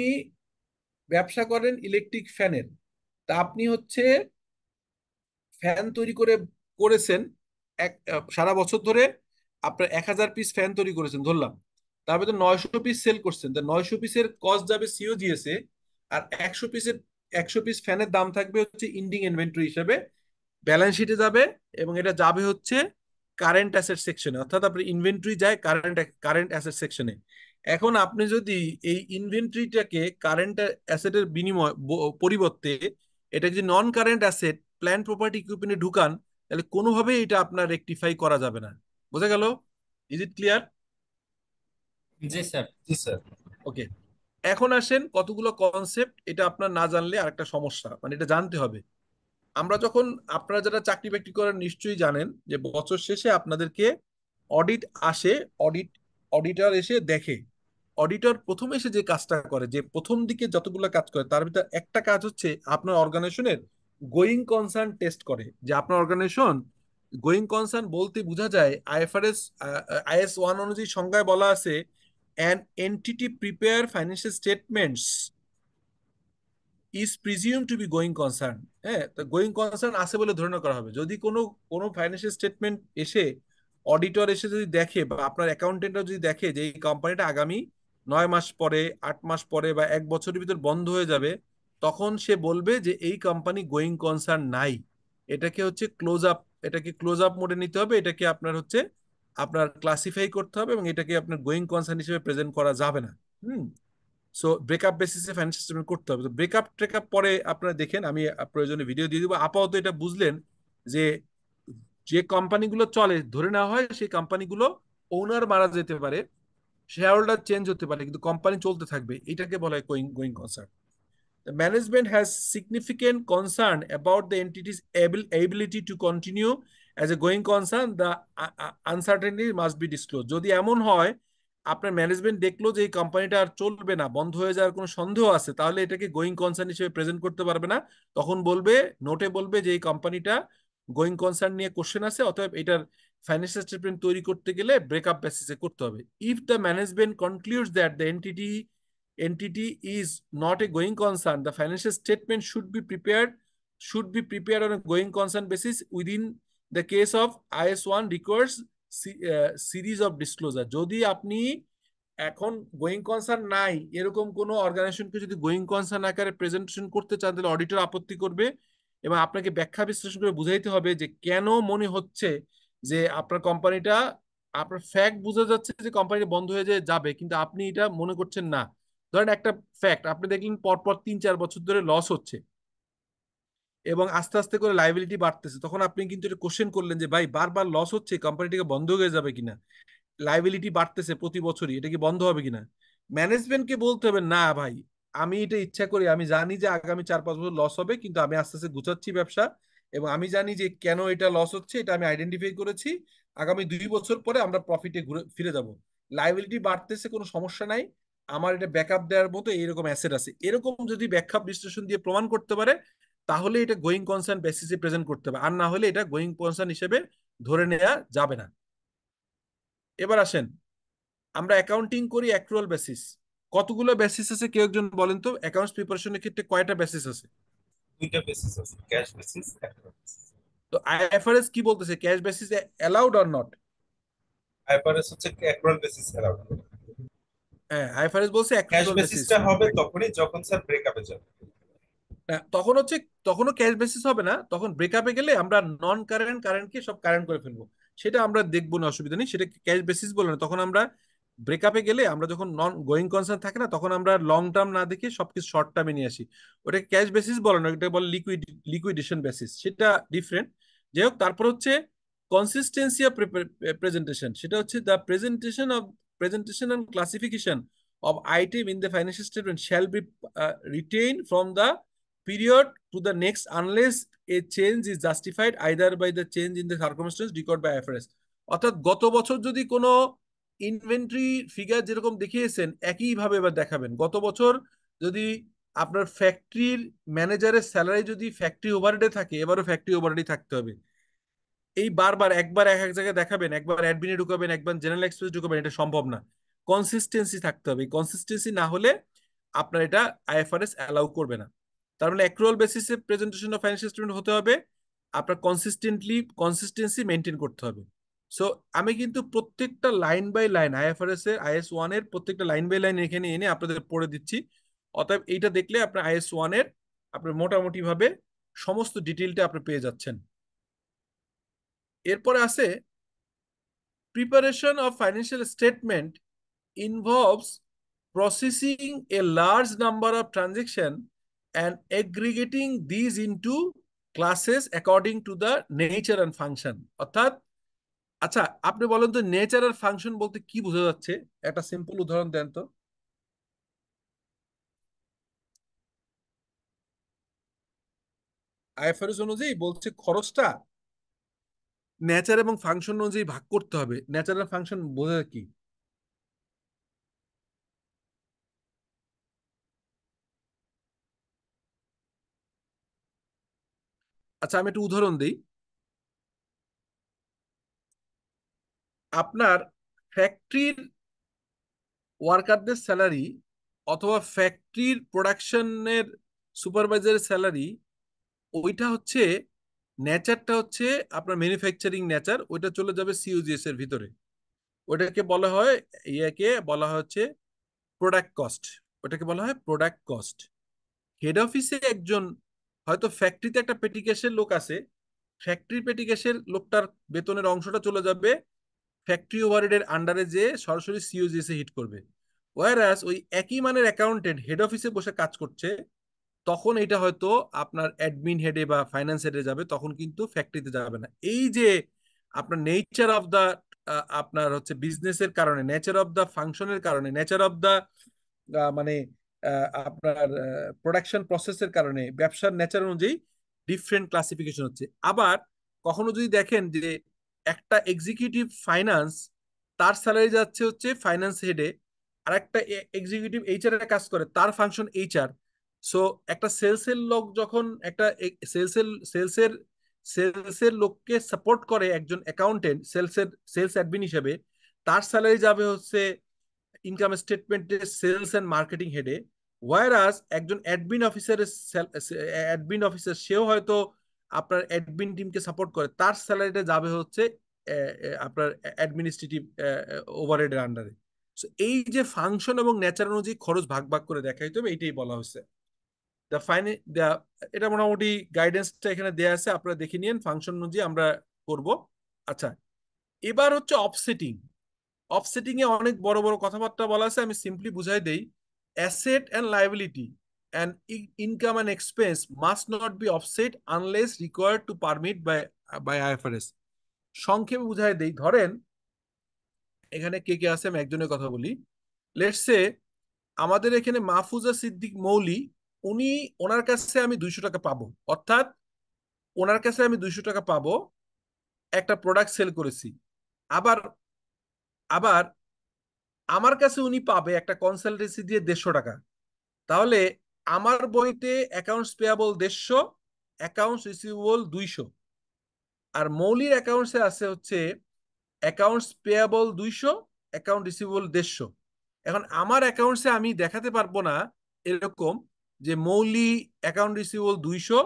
A: ব্যবসা করেন ইলেকট্রিক ফ্যানের, তা আপনি হচ্ছে ফ্যান তৈরি করেছেন সারা বছর ধরে আপনার 1000 পিস ফ্যান তৈরি করেছেন ধরলাম, তারপরে তো 900 পিস সেল করছেন, তা 900 পিসের কস্ট যাবে COGS এ, আর 100 পিস ফ্যানের দাম থাকবে হচ্ছে ইন্ডিং ইনভেন্টরি হিসেবে, ব্যালেন্স শিটে যাবে, এবং এটা যাবে হচ্ছে কারেন্ট অ্যাসেট সেকশনে, অর্থাৎ আপনার ইনভেন্টরি যায় কারেন্ট অ্যাসেট সেকশনে। এখন আপনি যদি এই ইনভেন্টরিটাকে কারেন্ট অ্যাসেটের পরিবর্তে এটা যদি non current asset plant property ইকুইপমেন্টে ঢুকান, তাহলে কোনোভাবেই এটা আপনার রেকটিফাই করা যাবে না। বোঝা গেল? Is it clear?
F: জি স্যার।
D: জি স্যার।
A: ওকে, এখন আসেন কতগুলো কনসেপ্ট, এটা আপনার না জানলে আরেকটা সমস্যা, মানে এটা জানতে হবে। আমরা যখন, আপনারা যারা চাকরি বাকরি করেন নিশ্চয়ই জানেন যে বছর শেষে আপনাদেরকে অডিট আসে, অডিটর এসে দেখে অডিটর প্রথমে এসে যে কাজটা করে, যে প্রথম দিকে যতগুলো কাজ করে তার ভিতর একটা কাজ হচ্ছে আপনার অর্গানাইজেশনের গোয়িং কনসার্ন টেস্ট করে, যে আপনার অর্গানাইজেশন গোয়িং কনসার্ন বলতে বোঝা যায় আইএফআরএস আইএস 1 অনুযায়ী সংজ্ঞায় বলা আছে an entity prepare financial statements is presumed to be going concern। হ্যাঁ, তো গোয়িং কনসার্ন আছে বলে ধরে নেওয়া করা হবে। যদি কোনো কোনো ফাইন্যান্সিয়াল স্টেটমেন্ট এসে অডিটর এসে যদি দেখে বা আপনার অ্যাকাউন্টেন্টরা যদি দেখে যে এই কোম্পানিটা আগামী 9 মাস পরে, 8 মাস পরে বা 1 বছরের ভিতর বন্ধ হয়ে যাবে, তখন সে বলবে যে এই কোম্পানি গোয়িং কনসার্ন নাই, এটাকে হচ্ছে ক্লোজ আপ, এটাকে ক্লোজ আপ মোডে নিতে হবে, এটাকে আপনার হচ্ছে আপনার ক্লাসিফাই করতে হবে এবং এটাকে আপনার গোয়িং কনসার্ন হিসেবে প্রেজেন্ট করা যাবে না। হুম। সো ব্রেকআপ বেসিসে ফাইন্যান্সিয়াল স্টেটমেন্ট করতে হবে। তো ব্রেকআপ ট্রেকআপ পরে আপনারা দেখেন, আমি প্রয়োজনে ভিডিও দিয়ে দিব। আপাতত এটা বুঝলেন যে যে কোম্পানিগুলো চলে ধরে নেওয়া হয় সেই কোম্পানিগুলো ওনার মারা যেতে পারে, শেয়ার হোল্ডার চেঞ্জ হতে পারে, কিন্তু কোম্পানি চলতে থাকবে, এটাকে বলা হয় going going concern. The management has significant concern about the entity's ability to continue as a going concern. The uncertainty must be disclosed. যদি এমন হয় আপনার ম্যানেজমেন্ট দেখলো যে এই কোম্পানিটা আর চলবে না, বন্ধ হয়ে যাওয়ার কোনো সন্দেহ আছে, তাহলে এটাকে গোয়িং কনসার্ন হিসেবে প্রেজেন্ট করতে পারবে না। তখন বলবে, নোটে বলবে যে এই কোম্পানিটা গোয়িং কনসার্ন নিয়ে কোশ্চেন আছে, অতএব এটার ফাইন্যান্সিয়াল স্টেটমেন্ট তৈরি করতে গেলে ব্রেকআপ বেসিসে করতে হবে। If the management concludes that the entity is not a going concern, the financial statement should be prepared on a going concern basis. Within the case of IS1 requires series of disclosure। যদি আপনি এখন going concern নাই এরকম কোনো অর্গানাইজেশনকে যদি going concern আকারে presentation করতে চান, তাহলে অডিটর আপত্তি করবে এবং আপনাকে ব্যাখ্যা বিশ্লেষণ করে বুঝাইতে হবে যে কেন মনে হচ্ছে যে আপনার কোম্পানিটা, আপনার ফ্যাক্ট বোঝা যাচ্ছে যে কোম্পানিটা বন্ধ হয়ে যাবে, কিন্তু আপনি এটা মনে করছেন না। ধরেন একটা ফ্যাক্ট আপনি দেখলেন পরপর 3-4 বছর ধরে লস হচ্ছে এবং আস্তে আস্তে করে লাইবিলিটি বাড়তেছে, তখন আপনি কিন্তু এটা কোশ্চেন করলেন যে ভাই বারবার লস হচ্ছে, কোম্পানিটিকে বন্ধ হয়ে যাবে কিনা, লাইবিলিটি বাড়তেছে প্রতি বছরই, এটা কি বন্ধ হবে কিনা। ম্যানেজমেন্টকে বলতে হবে না ভাই, আমি এটা ইচ্ছা করি, আমি জানি যে আগামী 4-5 বছর লস হবে, কিন্তু আমি আস্তে আস্তে গুছাচ্ছি ব্যবসা এবং আমি জানি যে কেন এটা লস হচ্ছে, এটা আমি আইডেন্টিফাই করেছি, আগামী 2 বছর পরে আমরা প্রফিটে ঘুরে ফিরে যাব, লাইবিলিটি বাড়তেছে কোনো সমস্যা নাই, আমার এটা ব্যাকআপ দেওয়ার মতো এইরকম অ্যাসেট আছে, এরকম যদি ব্যাখ্যা বিশ্লেষণ দিয়ে প্রমাণ করতে পারে, তাহলে এটা গোয়িং কনসার্ন বেসিসে প্রেজেন্ট করতে হবে, আর না হলে এটা গোয়িং কনসার্ন হিসেবে ধরে নেওয়া যাবে না। এবার আসেন, আমরা অ্যাকাউন্টিং করি অ্যাক্রুয়াল বেসিস। কতগুলো বেসিস আছে কেউ একজন বলেন তো, অ্যাকাউন্টস প্রিপারেশনের ক্ষেত্রে কয়টা বেসিস আছে?
G: দুইটা বেসিস আছে, ক্যাশ বেসিস, অ্যাকাউন্ট বেসিস।
A: তো আইএফআরএস কি বলতেছে, cash basis allowed or not?
G: IFRS হচ্ছে অ্যাক্রুয়াল বেসিস অ্যালাউড।
A: হ্যাঁ, আইএফআরএস বলছে
G: ক্যাশ
A: অ্যাক্রুয়াল বেসিস।
G: বেসিসটা হবে তখনই যখন স্যার ব্রেকআপে যাবে।
A: তখন হচ্ছে, তখনও ক্যাশ বেসিস হবে না, তখন ব্রেকআপে গেলে আমরা নন কারেন্ট কারেন্টকে সব কারেন্ট করে ফেলবো, সেটা আমরা দেখবো না, অসুবিধা নেই, সেটা ক্যাশ বেসিস বলে না। তখন আমরা ব্রেকআপে গেলে আমরা যখন নন গোয়িং কনসার্ন থাকে না, তখন আমরা লং টার্ম না দেখে সবকিছু শর্ট টার্মে নিয়ে আসি, ওটাকে ক্যাশ বেসিস বলে না, এটা বলে লিকুইডেশন বেসিস, সেটা ডিফারেন্ট। যাই হোক, তারপর হচ্ছে কনসিস্টেন্সি অফ প্রেজেন্টেশন, সেটা হচ্ছে the presentation and classification of item in the financial statement shall be retained from the period to the next unless a change is justified either by the change in the circumstance recorded by IFRS। অর্থাৎ গত বছর যদি কোনো inventory figure যেরকম দেখিয়েছেন একইভাবে এবার দেখাবেন। গত বছর যদি আপনার ফ্যাক্টরির ম্যানেজারের স্যালারি যদি ফ্যাক্টরি ওভারহেডে থাকে, এবারও ফ্যাক্টরি ওভারহেডে থাকতে হবে। এই বারবার একবার এক এক জায়গায় দেখাবেন, একবার অ্যাডমিনে ঢুকাবেন, একবার জেনারেল এক্সপেন্স ঢুকাবেন, এটা সম্ভব না। কনসিস্টেন্সি থাকতে হবে, কনসিস্টেন্সি না হলে আপনার এটা আইএফআরএস অ্যালাউ করবে না। তার মানে অ্যাক্রুয়াল বেসিসে প্রেজেন্টেশন অফ ফাইন্যান্সিয়াল স্টেটমেন্ট হতে হবে, আপনার কনসিস্টেন্সি মেনটেন করতে হবে। সো আমি কিন্তু প্রত্যেকটা লাইন বাই লাইন আইএফআরএস এর IS1 এর প্রত্যেকটা লাইন বাই লাইন এখানে এনে আপনাদের পড়ে দিচ্ছি। অতএব এইটা দেখলে আপনার IS1 এর আপনার মোটামুটি ভাবে সমস্ত ডিটেইলটা আপনি পেয়ে যাচ্ছেন। এরপরে আছে preparation of financial statement involves processing a large number of transactions and aggregating these into classes according to the nature and function। অর্থাৎ আচ্ছা, আপনি বলেন তো নেচার আর ফাংশন বলতে কি বোঝা যাচ্ছে, একটা সিম্পল উদাহরণ দেন তো। আইএফআরএস অনুযায়ী বলছে খরচটা নেচার এবং ফাংশন অনুযায়ী ভাগ করতে হবে। নেচার আর ফাংশন বোঝা কি? আচ্ছা, আমি একটু উদাহরণ দিই। আপনার ফ্যাক্টরির ওয়ার্কারদের স্যালারি অথবা ফ্যাক্টরির প্রোডাকশনের সুপারভাইজারের স্যালারি, ওইটা হচ্ছে নেচারটা হচ্ছে আপনার ম্যানুফ্যাকচারিং নেচার, ওইটা চলে যাবে সিওজিএস এর ভিতরে। ওইটাকে বলা হয়, ইয়াকে বলা হচ্ছে প্রোডাক্ট কস্ট। ওটাকে বলা হয় প্রোডাক্ট কস্ট। হেড অফিসে একজন, হয়তো ফ্যাক্টরিতে একটা পেটিকেশের লোক আছে, ফ্যাক্টরি পেটিকেশের লোকটার বেতনের অংশটা চলে যাবে ফ্যাক্টরি ওভারহেডের আন্ডারে, যে সরাসরি সিওজিএস এ হিট করবে। ওয়ারাস ওই একই মানের অ্যাকাউন্টেন্ট হেড অফিসে বসে কাজ করছে, তখন এটা হয়তো আপনার অ্যাডমিন হেডে বা ফাইন্যান্স হেডে যাবে, তখন কিন্তু ফ্যাক্টরিতে যাবে না। এই যে আপনার নেচার অফ দা, আপনার হচ্ছে বিজনেসের কারণে, নেচার অফ দা ফাংশনের কারণে, নেচার অফ দা মানে আপনার প্রোডাকশন প্রসেসের কারণে, ব্যবসার নেচার অনুযায়ী ডিফারেন্ট ক্লাসিফিকেশন হচ্ছে। আবার কখনো যদি দেখেন যে একটা এক্সিকিউটিভ ফাইন্যান্স, তার স্যালারি যাচ্ছে হচ্ছে ফাইন্যান্স হেডে, আর একটা এক্সিকিউটিভ এইচআর এর কাজ করে, তার ফাংশন এইচআর। সো একটা সেলসের লোক যখন একটা সেলসের সেলসের লোককে সাপোর্ট করে একজন অ্যাকাউন্টেন্ট সেলস অ্যাডমিন হিসেবে, তার স্যালারি যাবে হচ্ছে ইনকাম স্টেটমেন্টে সেলস এন্ড মার্কেটিং হেডে। ওয়ারাস একজন অ্যাডমিন অফিসার সেও হয়তো আপনার অ্যাডমিন টিমকে সাপোর্ট করে, তার স্যালারিটা যাবে হচ্ছে আপনার অ্যাডমিনিস্ট্রেটিভ ওভারহেডের আন্ডারে। এই যে ফাংশন এবং নেচার অনুযায়ী খরচ ভাগ ভাগ করে দেখাইতে হবে, এইটাই বলা হয়েছে। এটা মোটামুটি গাইডেন্সটা এখানে দেয়া আছে, আপনারা দেখে নিন, ফাংশন অনুযায়ী আমরা করব। আচ্ছা, এবার হচ্ছে অফসেটিং। অফসেটিং এ অনেক বড় বড় কথাবার্তা বলা আছে, আমি সিম্পলি বুঝাই দেই। Asset and liability and income and expense must not be offset unless required to permit by IFRS. সংক্ষেপে বুঝাই দেই, ধরেন এখানে কে কে আছে আমি একজনের কথা বলি। লেটস সে আমাদের এখানে মাহফুজা সিদ্দিক মৌলি, উনি, ওনার কাছে আমি 200 টাকা পাবো, অর্থাৎ ওনার কাছে আমি 200 টাকা পাবো, একটা প্রোডাক্ট সেল করেছি। আবার আবার আমার কাছে উনি পাবে একটা কনসালটেন্সি দিয়ে 150 টাকা। তাহলে আমার বইতে অ্যাকাউন্টস পেয়াবল 150, অ্যাকাউন্টস রিসিভেবল 200, আর মৌলির অ্যাকাউন্টসে আছে হচ্ছে অ্যাকাউন্টস পেয়াবল 200, অ্যাকাউন্ট রিসিভেবল 150। এখন আমার অ্যাকাউন্টসে আমি দেখাতে পারবো না এরকম যে মৌলি অ্যাকাউন্ট রিসিভেবল 200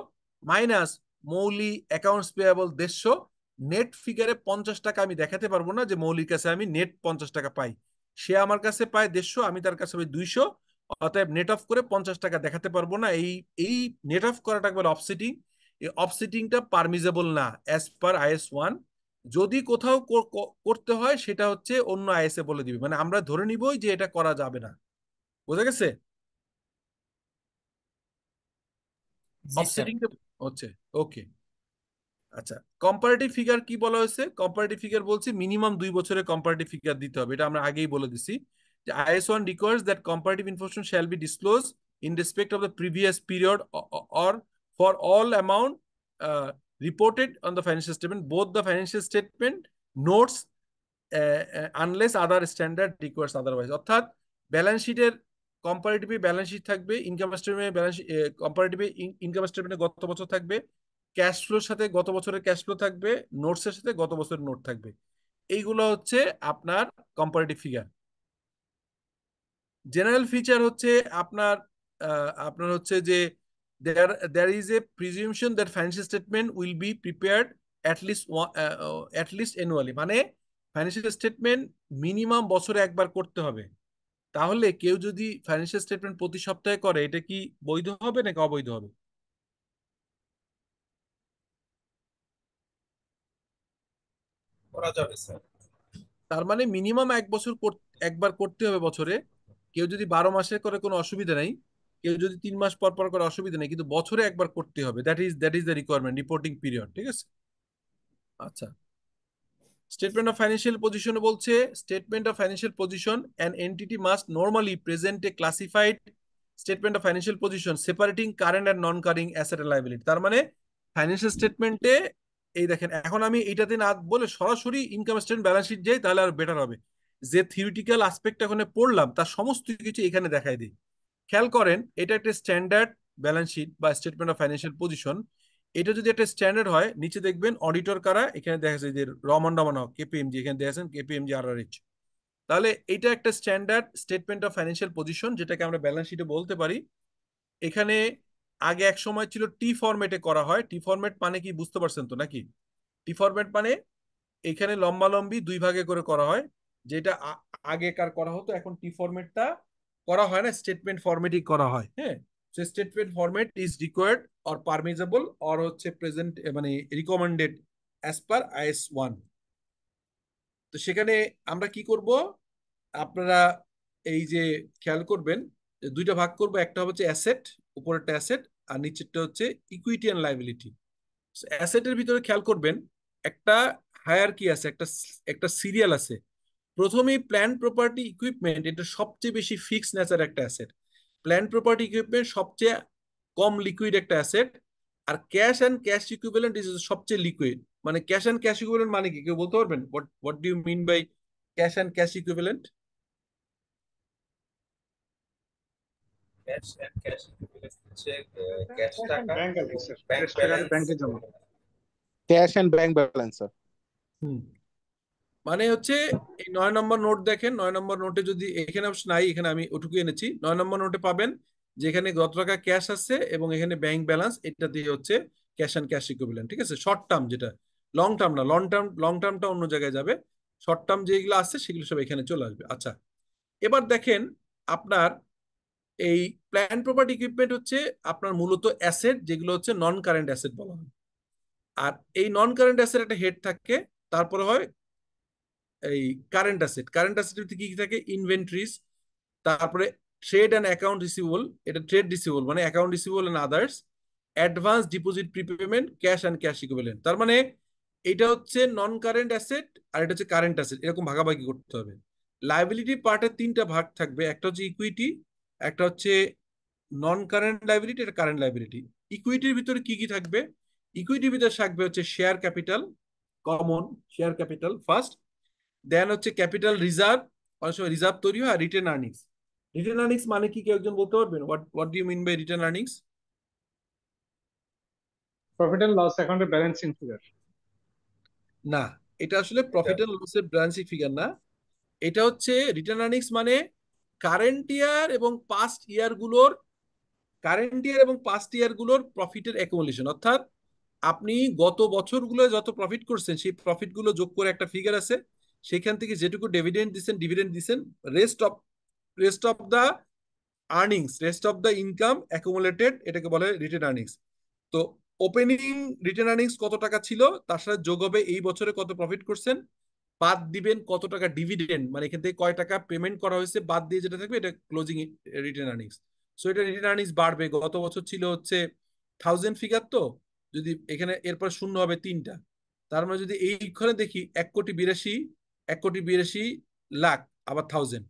A: মাইনাস মৌলি অ্যাকাউন্টস পেয়াবল 150, নেট ফিগারে 50 টাকা আমি দেখাতে পারবো না যে মৌলির কাছে আমি নেট 50 টাকা পাই। সে আমার কাছে পায় 150, আমি তার কাছে পাই 200, অতএব নেট অফ করে 50 টাকা দেখাতে পারবো না। এই নেট অফ করাটা বলে অফসেটিং। এই অফসেটিংটা পারমিজেবল না অ্যাজ পার IS 1। যদি কোথাও করতে হয় সেটা হচ্ছে অন্য আইএসএ বলে দিবে, মানে আমরা ধরে নিবই যে এটা করা যাবে না। বোঝা গেছে?
F: জি স্যার।
A: অফসেটিং হচ্ছে ওকে। আচ্ছা, কম্পারেটিভ ফিগার কি বলা হয়েছে? কম্পারেটিভ ফিগার বলছি মিনিমাম 2 বছরের কম্পারেটিভ ফিগার দিতে হবে, এটা আমরা আগেই বলে দিছি যে IS 1 requires that comparative information shall be disclosed in respect of the previous period or for all amount reported on the financial statement, both the financial statement notes unless other standard requires otherwise. অর্থাৎ balance শিটের কম্পারেটিভে balance sheet থাকবে, income স্টেটমেন্টে balance কম্পারেটিভে income স্টেটমেন্টে গত বছর থাকবে, cash floor সাথে গত বছরের ক্যাশ ফ্লো থাকবে, নোটসের সাথে গত বছরের নোট থাকবে। এইগুলো হচ্ছে আপনার কম্পারেটিভ ফিগার। জেনারেল ফিচার হচ্ছে আপনার আপনার হচ্ছে যে there is a presumption that financial statement will be prepared at least annually, মানে ফাইন্যান্সিয়াল স্টেটমেন্ট মিনিমাম বছরে একবার করতে হবে। তাহলে কেউ যদি ফাইন্যান্সিয়াল স্টেটমেন্ট প্রতি সপ্তাহে করে, এটা কি বৈধ হবে নাকি অবৈধ হবে?
G: করা যাবে স্যার।
A: তার মানে মিনিমাম 1 বছর একবার করতে হবে বছরে। কেউ যদি 12 মাসে করে কোনো অসুবিধা নাই, কেউ যদি 3 মাস পর পর করে অসুবিধা নেই, কিন্তু বছরে একবার করতে হবে। That is the requirement, reporting period. ঠিক আছে? আচ্ছা, স্টেটমেন্ট অফ ফাইন্যান্সিয়াল পজিশন বলছে statement of financial position an entity must normally present a classified statement of financial position separating current and non current asset and liability. তার মানে financial স্টেটমেন্টে, এই দেখেন, এখন আমি এইটাতে না বলে সরাসরি ইনকাম স্টেটমেন্ট ব্যালেন্স শিট যাই, তাহলে আর বেটার হবে। যে থিওরিটিক্যাল আসপেক্ট এখানে পড়লাম তার সমস্ত কিছু এখানে দেখাই দিই। খেয়াল করেন, এটা একটা স্ট্যান্ডার্ড ব্যালেন্স শিট বা স্টেটমেন্ট অফ ফাইন্যান্সিয়াল পজিশন। এটা যদি একটা স্ট্যান্ডার্ড হয়, নিচে দেখবেন অডিটর কারা, এখানে দেখা যায় যে রমান রমানক কেপিএমজি, এখানে দেখেছেন কেপিএমজি আরআরএইচ। তাহলে এটা একটা standard statement of financial position, যেটাকে আমরা ব্যালেন্স শিটে বলতে পারি। এখানে আগে এক সময় ছিল টি ফরম্যাটে করা হয়। টি ফরম্যাট মানে কি বুঝতে পারছেন তো নাকি? টি ফরম্যাট মানে এখানে লম্বালম্বি দুই ভাগে করে করা হয়, যেটা আগেকার করা হতো, এখন টি ফরম্যাটটা করা হয় না, স্টেটমেন্ট ফরম্যাটই করা হয়। হ্যাঁ, so statement format is required or permissible or হচ্ছে প্রেজেন্ট মানে রিকমেন্ডেড অ্যাজ পার IS 1। তো সেখানে আমরা কি করব, আপনারা এই যে খেয়াল করবেন যে দুইটা ভাগ করবো, একটা হচ্ছে অ্যাসেট, উপরেরটা অ্যাসেট আর নিচেরটা হচ্ছে ইকুইটি অ্যান্ড লাইবিলিটি। অ্যাসেটের ভিতরে খেয়াল করবেন একটা হায়ারার্কি আছে, একটা একটা সিরিয়াল আছে। প্রথমেই প্ল্যান্ট প্রপার্টি ইকুইপমেন্ট, এটা সবচেয়ে বেশি ফিক্সড নেচার একটা অ্যাসেট। প্ল্যান্ট প্রপার্টি ইকুইপমেন্ট সবচেয়ে কম লিকুইড একটা অ্যাসেট। আর cash and cash equivalent is সবচেয়ে লিকুইড। মানে ক্যাশ অ্যান্ড ক্যাশ ইকুইভ্যালেন্ট মানে কি, কেউ বলতে পারবেন? What do you mean by cash and cash equivalent?
G: Cash and cash equivalent হচ্ছে ক্যাশ টাকা
H: ব্যাংক
G: এবং
H: ব্যালেন্স, স্যার।
G: ব্যাংক
H: ক্যাশ টাকা
G: ব্যালেন্স।
H: ব্যাংকে জমা, cash and bank balance, sir.
A: মানে হচ্ছে এই 9 নম্বর নোট দেখেন, 9 নম্বর নোটে যদি, এখানে অবশ্য নাই, এখানে আমি ওটুকু এনেছি, 9 নম্বর নোটে পাবেন যে এখানে কত টাকা ক্যাশ আছে এবং এখানে ব্যাংক ব্যালেন্স, এটা দিয়ে হচ্ছে ক্যাশ অ্যান্ড ক্যাশ ইকুইভ্যালেন্ট। ঠিক আছে, শর্ট টার্ম যেটা, লং টার্ম না, লং টার্মটা অন্য জায়গায় যাবে, শর্ট টার্ম যেগুলো আছে সেগুলো সব এখানে চলে আসবে। আচ্ছা, এবার দেখেন আপনার এই প্ল্যান প্রপার্টি ইকুইপমেন্ট হচ্ছে আপনার মূলত অ্যাসেট, যেগুলো হচ্ছে নন কারেন্ট অ্যাসেট বলা হয়। আর এই নন কারেন্ট অ্যাসেট একটা হেড থাকে, তারপরে হয় এই কারেন্ট অ্যাসেট। কারেন্ট অ্যাসেটের কি কি থাকে? ইনভেন্টরিজ, তারপরে ট্রেড অ্যান্ড অ্যাকাউন্ট রিসিভেবল, এটা ট্রেড রিসিভেবল মানে account receivable and others, advance deposit prepayment, cash and cash equivalent. তার মানে এটা হচ্ছে নন কারেন্ট অ্যাসেট আর এটা হচ্ছে কারেন্ট অ্যাসেট, এরকম ভাগাভাগি করতে হবে। লাইবিলিটি পার্টের তিনটা ভাগ থাকবে, একটা হচ্ছে ইকুইটি, একটা হচ্ছে নন কারেন্ট লাইবিলিটি, এটা কারেন্ট লাইবিলিটি। ইকুইটির ভিতরে কি কি থাকবে? ইকুইটির ভিতরে থাকবে হচ্ছে share capital, common share capital first, then হচ্ছে ক্যাপিটাল রিজার্ভ, অনেক সময় রিজার্ভ তৈরি হয়, আর রিটেন আর্নিংস। রিটেন আর্নিংস মানে কি, কেউ একজন বলতে পারবেন? What do you mean by retained earnings?
H: Profit and loss অ্যাকাউন্টের ব্যালেন্সিং ফিগার।
A: না, এটা আসলে প্রফিট এন্ড লসের ব্যালেন্সিং ফিগার না। এটা হচ্ছে রিটার্ন আর্নিংস মানে কারেন্ট ইয়ার এবং পাস্ট ইয়ার গুলোর, প্রফিটের অ্যাকুমুলেশন। অর্থাৎ আপনি গত বছরগুলো যত প্রফিট করছেন সেই প্রফিট গুলো যোগ করে একটা ফিগার আছে, সেখান থেকে যেটুকু ডিভিডেন্ড দিচ্ছেন, rest of the earnings, rest of the income accumulated, এটাকে বলে রিটেন আর্নিংস। তো ওপেনিং রিটেন আর্নিংস কত টাকা ছিল, তার সাথে যোগ হবে এই বছরে কত প্রফিট করছেন, বাদ দিবেন কত টাকা ডিভিডেন্ড, মানে এখান থেকে কয় টাকা পেমেন্ট করা হয়েছে, বাদ দিয়ে যেটা থাকবে এটা ক্লোজিং রিটেন আর্নিংস। সো এটা রিটেন আর্নিংস বাড়বে। গত বছর ছিল হচ্ছে 1000 ফিগার, তো যদি এখানে এরপর শূন্য হবে 3টা, তার মানে যদি এইখানে দেখি 1,82,00,000 আবার 1000,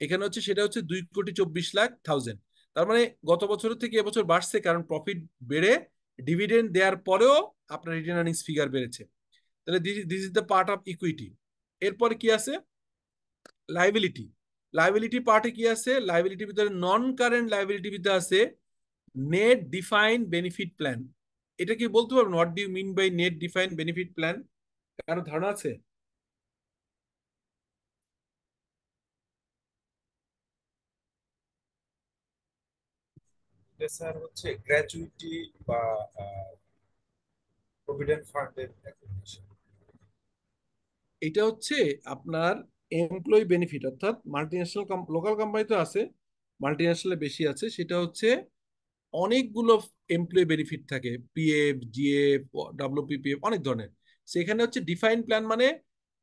A: এখানে হচ্ছে সেটা হচ্ছে 2,24,00,000। তার মানে গত বছরের থেকে এবছর বাড়ছে, কারণ প্রফিট বেড়ে ডিভিডেন্ড দেওয়ার পরেও আপনার রিটেন আর্নিংস ফিগার বেড়েছে। তাহলে this is the part of equity. এরপরে কি আছে? লাইবিলিটি। লাইবিলিটি পার্টে কি আছে? লাইবিলিটির ভিতরে নন কারেন্ট লাইবিলিটির ভিতরে আছে নেট ডিফাইন বেনিফিট প্ল্যান। এটা কি বলতে পারবেন? What do you mean by net define benefit plan? কারো ধারণা আছে?
G: এটা স্যার হচ্ছে গ্র্যাচুইটি বা প্রভিডেন্ট ফান্ডের অ্যাকুইজিশন।
A: এটা হচ্ছে আপনার এমপ্লয়ি বেনিফিট, অর্থাৎ মাল্টিন্যাশনাল, লোকাল কোম্পানি তো আছে, মাল্টিন্যাশনালে বেশি আছে। সেটা হচ্ছে অনেকগুলো এমপ্লয়ি বেনিফিট থাকে, পিএফ, জিএফ, ডাব্লিউপিপিএফ, অনেক ধরনের। সেখানে হচ্ছে ডিফাইন প্ল্যান মানে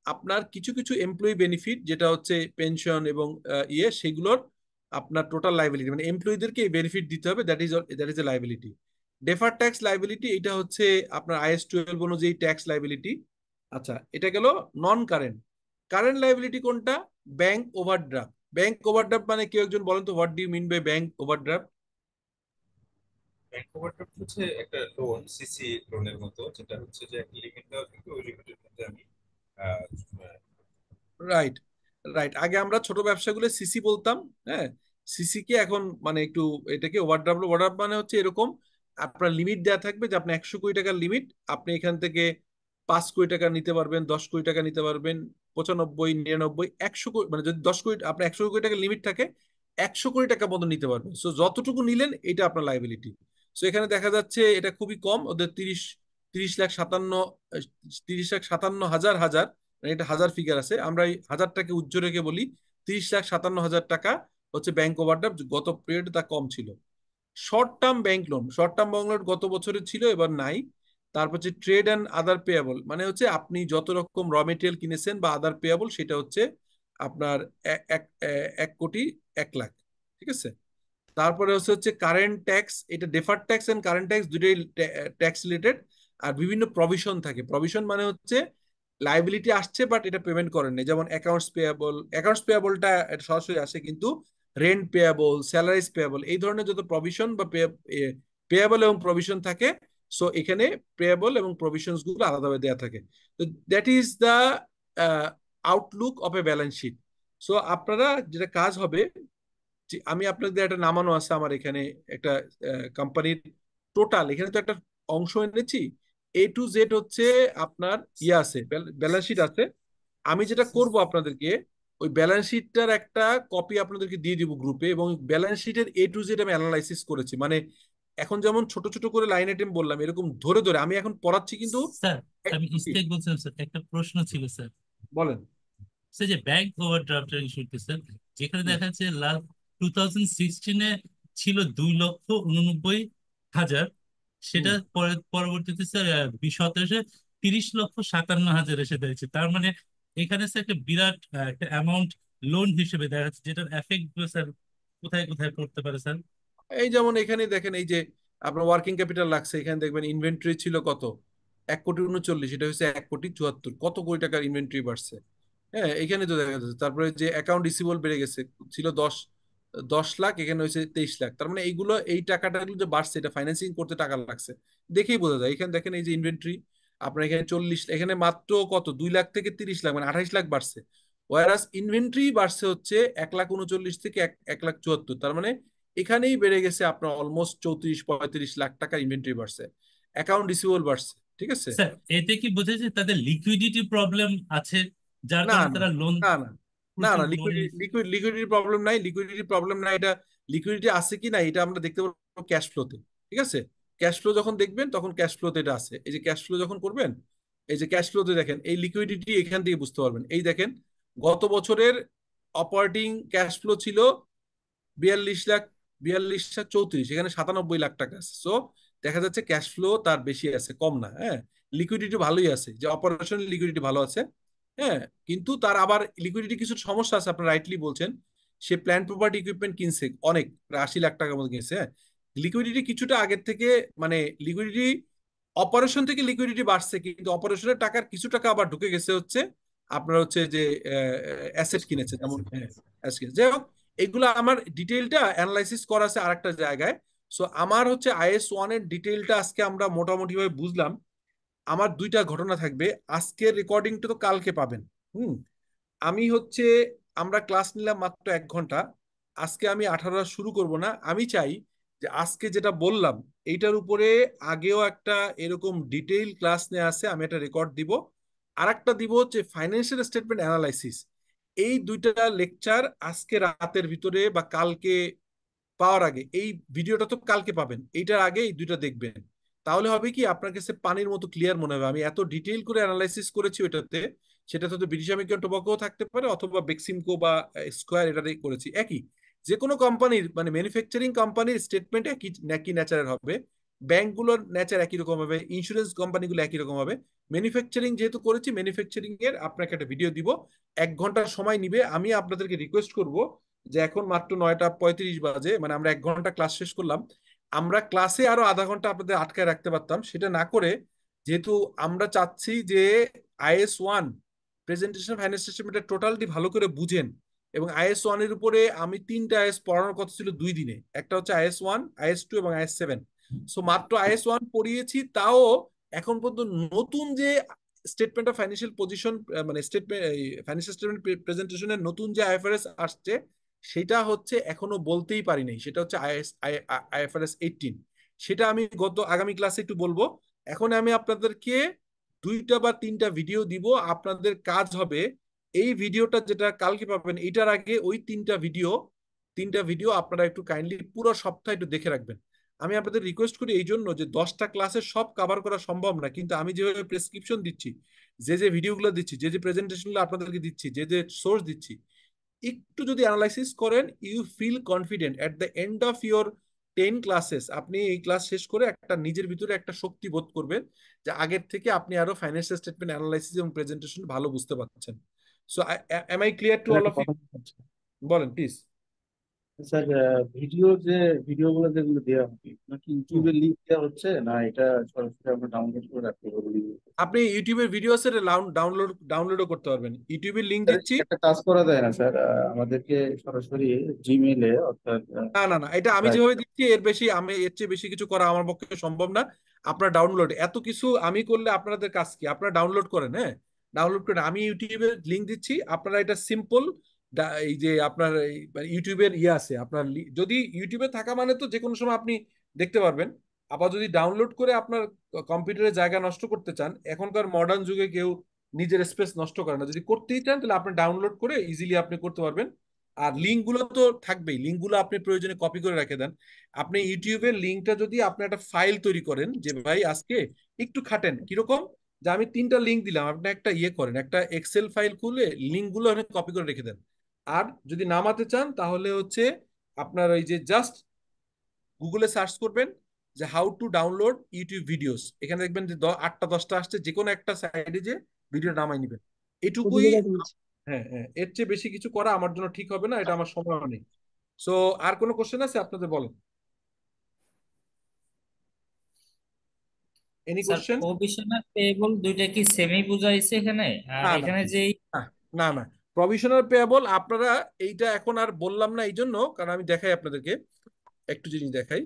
A: আপনার কিছু কিছু এমপ্লয়ি বেনিফিট, যেটা হচ্ছে পেনশন এবং সেগুলোর আপনার টোটাল লাইবিলিটি, মানে এমপ্লয়ীদেরকে এই বেনিফিট দিতে হবে, that is a liability. Defer tax liability, এটা হচ্ছে আপনার IS 12 অনুযায়ী ট্যাক্স লাইবিলিটি। আচ্ছা, এটা গেল নন কারেন্ট। কারেন্ট লাইবিলিটি কোনটা? Bank overdraft. ব্যাংক ওভারড্রাফট মানে কেউ একজন বলেন তো, what do you mean by bank overdraft?
G: Bank overdraft হচ্ছে একটা লোন, সিসি লোনের মতো, যেটা হচ্ছে যে একটা লিমিট দেওয়া থাকে, ওই লিমিটের মধ্যে আমি আহ,
A: রাইট, রাইট। আগে আমরা ছোট ব্যবসাগুলো সিসি বলতাম। হ্যাঁ, সিসি কে এখন মানে একটু এটাকে ওভারড্রাফট মানে হচ্ছে এরকম, আপনার লিমিট দেওয়া থাকবে যে আপনি 100 কোটি টাকার লিমিট, আপনি এখান থেকে 5 কোটি টাকা নিতে পারবেন, 10 কোটি টাকা নিতে পারবেন, 95, 99, 100 কোটি, মানে যদি 10 কোটি, আপনার 100 কোটি টাকার লিমিট থাকে, 100 কোটি টাকা মতো নিতে পারবেন। সো যতটুকু নিলেন এটা আপনার লাইবিলিটি। সো এখানে দেখা যাচ্ছে এটা খুবই কম, ওদের 30,57,000 মানে এটা হাজার ফিগার আছে, আমরা এই হাজারটাকে উজ্জ্বল রেখে বলি 30,57,000 টাকা হচ্ছে ব্যাংক ওভারড্রাফট, গত পিরিয়ডে তা কম ছিল। Short term bank loan, short term bank loan গত বছরে ছিল, এবার নাই। তারপর হচ্ছে ট্রেড অ্যান্ড আদার পেয়াবল, মানে হচ্ছে আপনি যত রকম র মেটেরিয়াল কিনেছেন বা আদার পেয়াবল, সেটা হচ্ছে আপনার 1,01,01,00,000, ঠিক আছে। তারপরে হচ্ছে কারেন্ট ট্যাক্স, এটা deferred tax and current tax দুটোই ট্যাক্স রিলেটেড। আর বিভিন্ন প্রভিশন থাকে, প্রভিশন মানে হচ্ছে লাইবিলিটি আসছে বাট এটা পেমেন্ট করেন না, যেমন অ্যাকাউন্টস পেয়াবল, অ্যাকাউন্টস পেয়াবলটা সরাসরি আসে, কিন্তু রেন্ট পেয়াবল, স্যালারিজ পেয়াবল, এই ধরনের যত প্রভিশন বা পেয়াবল এবং প্রভিশন থাকে, সো এখানে পেয়াবল এবং প্রভিশনস গুলো আলাদাভাবে দেওয়া থাকে। তো that is the outlook of a balance sheet. So আপনারা যেটা কাজ হবে, আমি আপনাদের একটা নামানো আছে আমার এখানে, একটা কোম্পানির টোটাল, এখানে তো একটা অংশ এনেছি, A to Z হচ্ছে আপনার ইয়ে আছে, ব্যালেন্স শিট আছে। আমি যেটা করব আপনাদেরকে, ওই ব্যালেন্স শিটটার একটা কপি আপনাদেরকে দিয়ে দিব গ্রুপে, এবং ব্যালেন্স শিটের A to Z আমি অ্যানালাইসিস করেছি, মানে এখন যেমন ছোট ছোট করে লাইন আইটেম বললাম, এরকম ধরে ধরে আমি এখন পড়াচ্ছি কিন্তু।
D: স্যার, আমি ইস্তেক বলছিলাম স্যার, একটা প্রশ্ন ছিল স্যার।
A: বলেন।
D: স্যার, যে ব্যাংক ওভারড্রাফটের ইস্যুতে স্যার, যেখানে দেখা যাচ্ছে লাস্ট 2016-এ ছিল 2,89,000, সেটা পরবর্তীতে স্যার 2017-এ 30,57,000 এসে দাঁড়িয়েছে। তার মানে এখানে স্যার একটা বিরাট একটা অ্যামাউন্ট লোন হিসেবে দেখা যাচ্ছে, যেটার এফেক্ট গুলো স্যার কোথায় কোথায় পড়তে পারে স্যার?
A: এই যেমন এখানে দেখেন, এই যে আপনার ওয়ার্কিং ক্যাপিটাল লাগছে, এখানে দেখবেন ইনভেন্টরি ছিল কত, 1,39,00,000, এটা হচ্ছে 1,74,00,000, কত কোটি টাকার ইনভেন্টরি বাড়ছে। হ্যাঁ, এখানে তো দেখা যাচ্ছে। তারপরে যে অ্যাকাউন্ট রিসিভেবল বেড়ে গেছে, ছিল 10 লাখ, এখানে হয়েছে 23 লাখ। তার মানে এইগুলো, এই টাকাটা যে বাড়ছে, এটা ফাইন্যান্সিং করতে টাকা লাগছে, দেখেই বোঝা যায়। এখানে দেখেন, এই যে ইনভেন্টরি আপনার এখানে 40, এখানে মাত্র কত 2 লাখ থেকে 30 লাখ, মানে 28 লাখ বাড়ছে। ওয়ারাস ইনভেন্টরি বাড়ছে হচ্ছে 1,39,00,000 থেকে 1,74,00,000, তার মানে এখানেই বেড়ে গেছে আপনার অলমোস্ট 34-35 লাখ টাকার ইনভেন্টরি বাড়ছে, অ্যাকাউন্ট রিসিভেবল বাড়ছে, ঠিক আছে।
D: স্যার, এতে কি বোঝাচ্ছে তাদের লিকুইডিটি প্রবলেম আছে, যার
A: না
D: কারণে
A: না
D: তারা লোন,
A: না না না
D: প্রচুর
A: না,
D: লোন?
A: লিকুইডিটি প্রবলেম নাই, লিকুইডিটি প্রবলেম নাই। এটা লিকুইডিটি আছে কি না, এটা আমরা দেখতে পাবো ক্যাশ ফ্লোতে, ঠিক আছে। ক্যাশ ফ্লো যখন দেখবেন, তখন ক্যাশ ফ্লোতে এটা আছে। এই যে ক্যাশ ফ্লো যখন করবেন, এই যে ক্যাশ ফ্লোতে দেখেন, এই লিকুইডিটি এখান থেকে বুঝতে পারবেন। এই দেখেন, গত বছরের অপারেটিং ক্যাশ ফ্লো ছিল 42 লাখ, 42,34, এখানে 97 লাখ টাকা আছে। সো দেখা যাচ্ছে ক্যাশ ফ্লো তার বেশি আছে, কম না। হ্যাঁ, লিকুইডিটি ভালোই আছে, যে অপারেশনাল লিকুইডিটি ভালো আছে। হ্যাঁ, কিন্তু তার আবার লিকুইডিটি কিছু সমস্যা আছে, আপনার রাইটলি বলছেন। সে প্ল্যান্ট প্রপার্টি ইকুইপমেন্ট কিনছে অনেক, প্রায় 80 লাখ টাকার মতো কিনছে। হ্যাঁ, লিকুইডিটি কিছুটা আগের থেকে, মানে লিকুইডিটি অপারেশন থেকে লিকুইডিটি বাড়ছে, কিন্তু অপারেশনের টাকার কিছু টাকা আবার ঢুকে গেছে হচ্ছে আপনার হচ্ছে যে অ্যাসেট কিনেছে, যেমন asset কিনেছে। যাই হোক, এগুলো আমার ডিটেইলটা অ্যানালাইসিস করা আছে আরেকটা জায়গায়। সো আমার হচ্ছে IS1 এর ডিটেইলটা আজকে আমরা মোটামুটি ভাবে বুঝলাম। আমার দুইটা ঘটনা থাকবে, আজকের রেকর্ডিংটা তো কালকে পাবেন। হুম, আমি হচ্ছে, আমরা ক্লাস নিলাম মাত্র 1 ঘন্টা, আজকে আমি 18 শুরু করব না। আমি চাই যে আজকে যেটা বললাম, এইটার উপরে আগেও একটা এরকম ডিটেইল ক্লাস নেওয়া আছে, আমি একটা রেকর্ড দিব। আর একটা দিব হচ্ছে ফাইন্যান্সিয়াল স্টেটমেন্ট অ্যানালাইসিস। এই দুইটা লেকচার আজকে রাতের ভিতরে বা কালকে পাওয়ার আগে, এই ভিডিওটা তো কালকে পাবেন, এইটার আগে এই দুইটা দেখবেন। তাহলে হবে কি, আপনার কাছে পানির মতো ক্লিয়ার মনে হবে। আমি এত ডিটেইল করে অ্যানালাইসিস করেছি ওইটাতে, সেটাতে তো ব্রিটিশ আমেরিকান টোবাকো থাকতে পারে, অথবা বেক্সিমকো বা স্কোয়ার, এটাতেই করেছি একই। যে কোনো কোম্পানির, মানে ম্যানুফ্যাকচারিং কোম্পানির স্টেটমেন্ট একই একই ন্যাচারের হবে, ব্যাংকগুলোর নেচার একই রকম হবে, ইন্স্যুরেন্স কোম্পানিগুলো একই রকম হবে। ম্যানুফ্যাকচারিং যেহেতু করেছি, ম্যানুফ্যাকচারিং এর আপনাকে একটা ভিডিও দিব, 1 ঘন্টা সময় নিবে। আমি আপনাদেরকে রিকোয়েস্ট করব যে এখন মাত্র 9টা 35 বাজে, মানে আমরা 1 ঘন্টা ক্লাস শেষ করলাম। আমরা ক্লাসে আরো আধা ঘন্টা আপনাদের আটকায় রাখতে পারতাম, সেটা না করে, যেহেতু আমরা চাচ্ছি যে IS1 প্রেজেন্টেশন ফাইন্যান্স স্টেটমেন্টের টোটালটি ভালো করে বুঝেন, এবং IS1 এর উপরে আমি 3টা IS পড়ানোর কথা ছিল 2 দিনে, একটা হচ্ছে IS1, IS2 এবং IS7। সো মাত্র IS1 পড়িয়েছি, তাও এখন পর্যন্ত নতুন যে স্টেটমেন্ট অফ ফাইন্যান্সিয়াল পজিশন, মানে স্টেটমেন্ট, ফাইন্যান্সিয়াল স্টেটমেন্ট প্রেজেন্টেশনের নতুন যে IFRS আসছে, সেটা হচ্ছে এখনো বলতেই পারি নাই, সেটা হচ্ছে IFRS 18। সেটা আমি আগামী ক্লাসে একটু বলবো। এখন আমি আপনাদেরকে 2টা বা 3টা ভিডিও দিব। আপনাদের কাজ হবে এই ভিডিওটা যেটা কালকে পাবেন, এটার আগে ওই 3টা ভিডিও আপনারা একটু কাইন্ডলি পুরো সপ্তাহ একটু দেখে রাখবেন। আমি আপনাদের রিকোয়েস্ট করি এই জন্য যে 10টা ক্লাসে সব কভার করা সম্ভব না, কিন্তু আমি যেভাবে প্রেসক্রিপশন দিচ্ছি, যে ভিডিওগুলো দিচ্ছি, যে প্রেজেন্টেশনগুলো আপনাদেরকে দিচ্ছি, যে সোর্স দিচ্ছি, একটু যদি অ্যানালাইসিস করেন, you feel confident at the end of your 10 classes. আপনি এই ক্লাস শেষ করে একটা নিজের ভিতরে একটা শক্তি বোধ করবেন যে আগের থেকে আপনি আরো ফাইন্যান্সিয়াল স্টেটমেন্ট অ্যানালাইসিস এবং প্রেজেন্টেশন ভালো বুঝতে পারছেন। So am I clear to
I: sir
A: all
I: একটা
A: অফ ইউ?
I: কথা বলছি।
A: বলেন প্লিজ।
I: স্যার ভিডিও গুলো যেগুলো দেওয়া হবে নাকি ইউটিউবে লিংক দেওয়া হচ্ছে, না এটা সরাসরি আমরা ডাউনলোড করে রাখতে পারবো?
A: আপনি ইউটিউবের ভিডিও আছে, ডাউনলোডও করতে পারবেন। ইউটিউবের লিংক
I: স্যার
A: দিচ্ছি।
I: একটা কাজ করা যায় না স্যার, আমাদেরকে সরাসরি জিমেইলে অর্থাৎ
A: না, এটা আমি যেভাবে দিচ্ছি এর চেয়ে বেশি কিছু করা আমার পক্ষে সম্ভব না। আপনার ডাউনলোড এত কিছু আমি করলে আপনাদের কাজ কি? আপনারা ডাউনলোড করেন, হ্যাঁ, ডাউনলোড করেন। আমি ইউটিউবের লিংক দিচ্ছি, আপনারা এটা সিম্পল এই যে আপনার ইউটিউবের আছে আপনার যদি ইউটিউবে থাকা মানে তো যে কোনো সময় আপনি দেখতে পারবেন। আবার যদি ডাউনলোড করে আপনার কম্পিউটারে জায়গা নষ্ট করতে চান, এখনকার মডার্ন যুগে কেউ নিজের স্পেস নষ্ট করে না। যদি করতেই চান তাহলে আপনি ডাউনলোড করে ইজিলি আপনি করতে পারবেন। আর লিঙ্ক গুলো তো থাকবেই, লিঙ্ক গুলো আপনি প্রয়োজনে কপি করে রেখে দেন। আপনি ইউটিউবের লিঙ্কটা যদি আপনি একটা ফাইল তৈরি করেন যে ভাই আজকে একটু খাটেন কিরকম, যে আমি 3টা লিঙ্ক দিলাম, আপনি একটা করেন, একটা এক্সেল ফাইল খুলে লিঙ্ক গুলো কপি করে রেখে দেন। আর যদি নামাতে চান তাহলে হচ্ছে আপনার ওই যে জাস্ট গুগলে সার্চ করবেন যে how to download YouTube videos, এখানে দেখবেন যে 8টা 10টা আসছে, যে কোনো একটা সাইডে যে ভিডিও নামাই নিবেন। এটুকুই। হ্যাঁ, হ্যাঁ, এর চেয়ে বেশি কিছু করা আমার জন্য ঠিক হবে না, এটা আমার সময় নেই। সো আর কোনো কোশ্চেন আছে আপনাদের? বলেন, এনি
F: স্যার
A: কোশ্চেন?
F: প্রভিশন আর পেয়েবল দুইটা কি সেমই বুঝাইছে এখানে? আর
A: না, না,
F: এখানে যে
A: না, না, প্রভিশনাল পেয়াবল আপনারা এইটা এখন আর বললাম না এই জন্য, কারণ আমি দেখাই আপনাদেরকে একটু জিনিস দেখাই।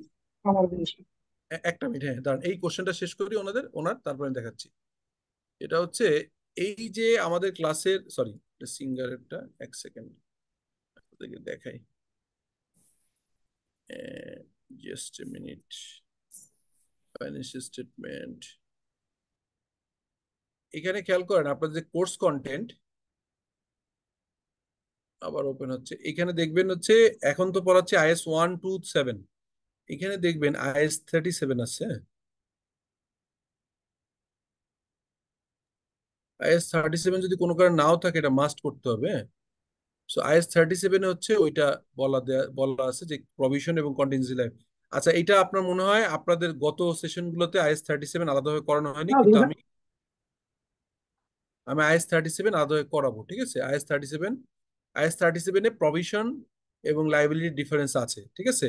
A: একটা মিনিট, হ্যাঁ দাঁড়ান, এই কোশ্চেনটা শেষ করি ওনার, তারপরে আমি দেখাচ্ছি। এটা হচ্ছে এই যে আমাদের ক্লাসের, সরি, সিঙ্গারেরটা, এক সেকেন্ড আপনাদেরকে দেখাই, just a minute. Financial statement, এখানে খেয়াল করেন আপনাদের যে কোর্স কন্টেন্ট আবার ওপেন হচ্ছে, এখানে দেখবেন হচ্ছে এখন তো পড়াচ্ছে IAS 127, এখানে দেখবেন IAS 37 আছে। IAS 37 যদি কোনো কারণে নাও থাকে এটা মাস্ট করতে হবে। সো IAS 37 হচ্ছে ওইটা বলা আছে যে প্রভিশন এবং কন্টিনজেন্সি লাইফ। আচ্ছা, এটা আপনার মনে হয় আপনাদের গত সেশনগুলোতে IAS 37 আলাদাভাবে করানো হয়নি, কিন্তু আমি IAS 37 আলাদাভাবে করাবো, ঠিক আছে? IAS 37 এ প্রভিশন এবং লাইবিলিটি ডিফারেন্স আছে, ঠিক আছে?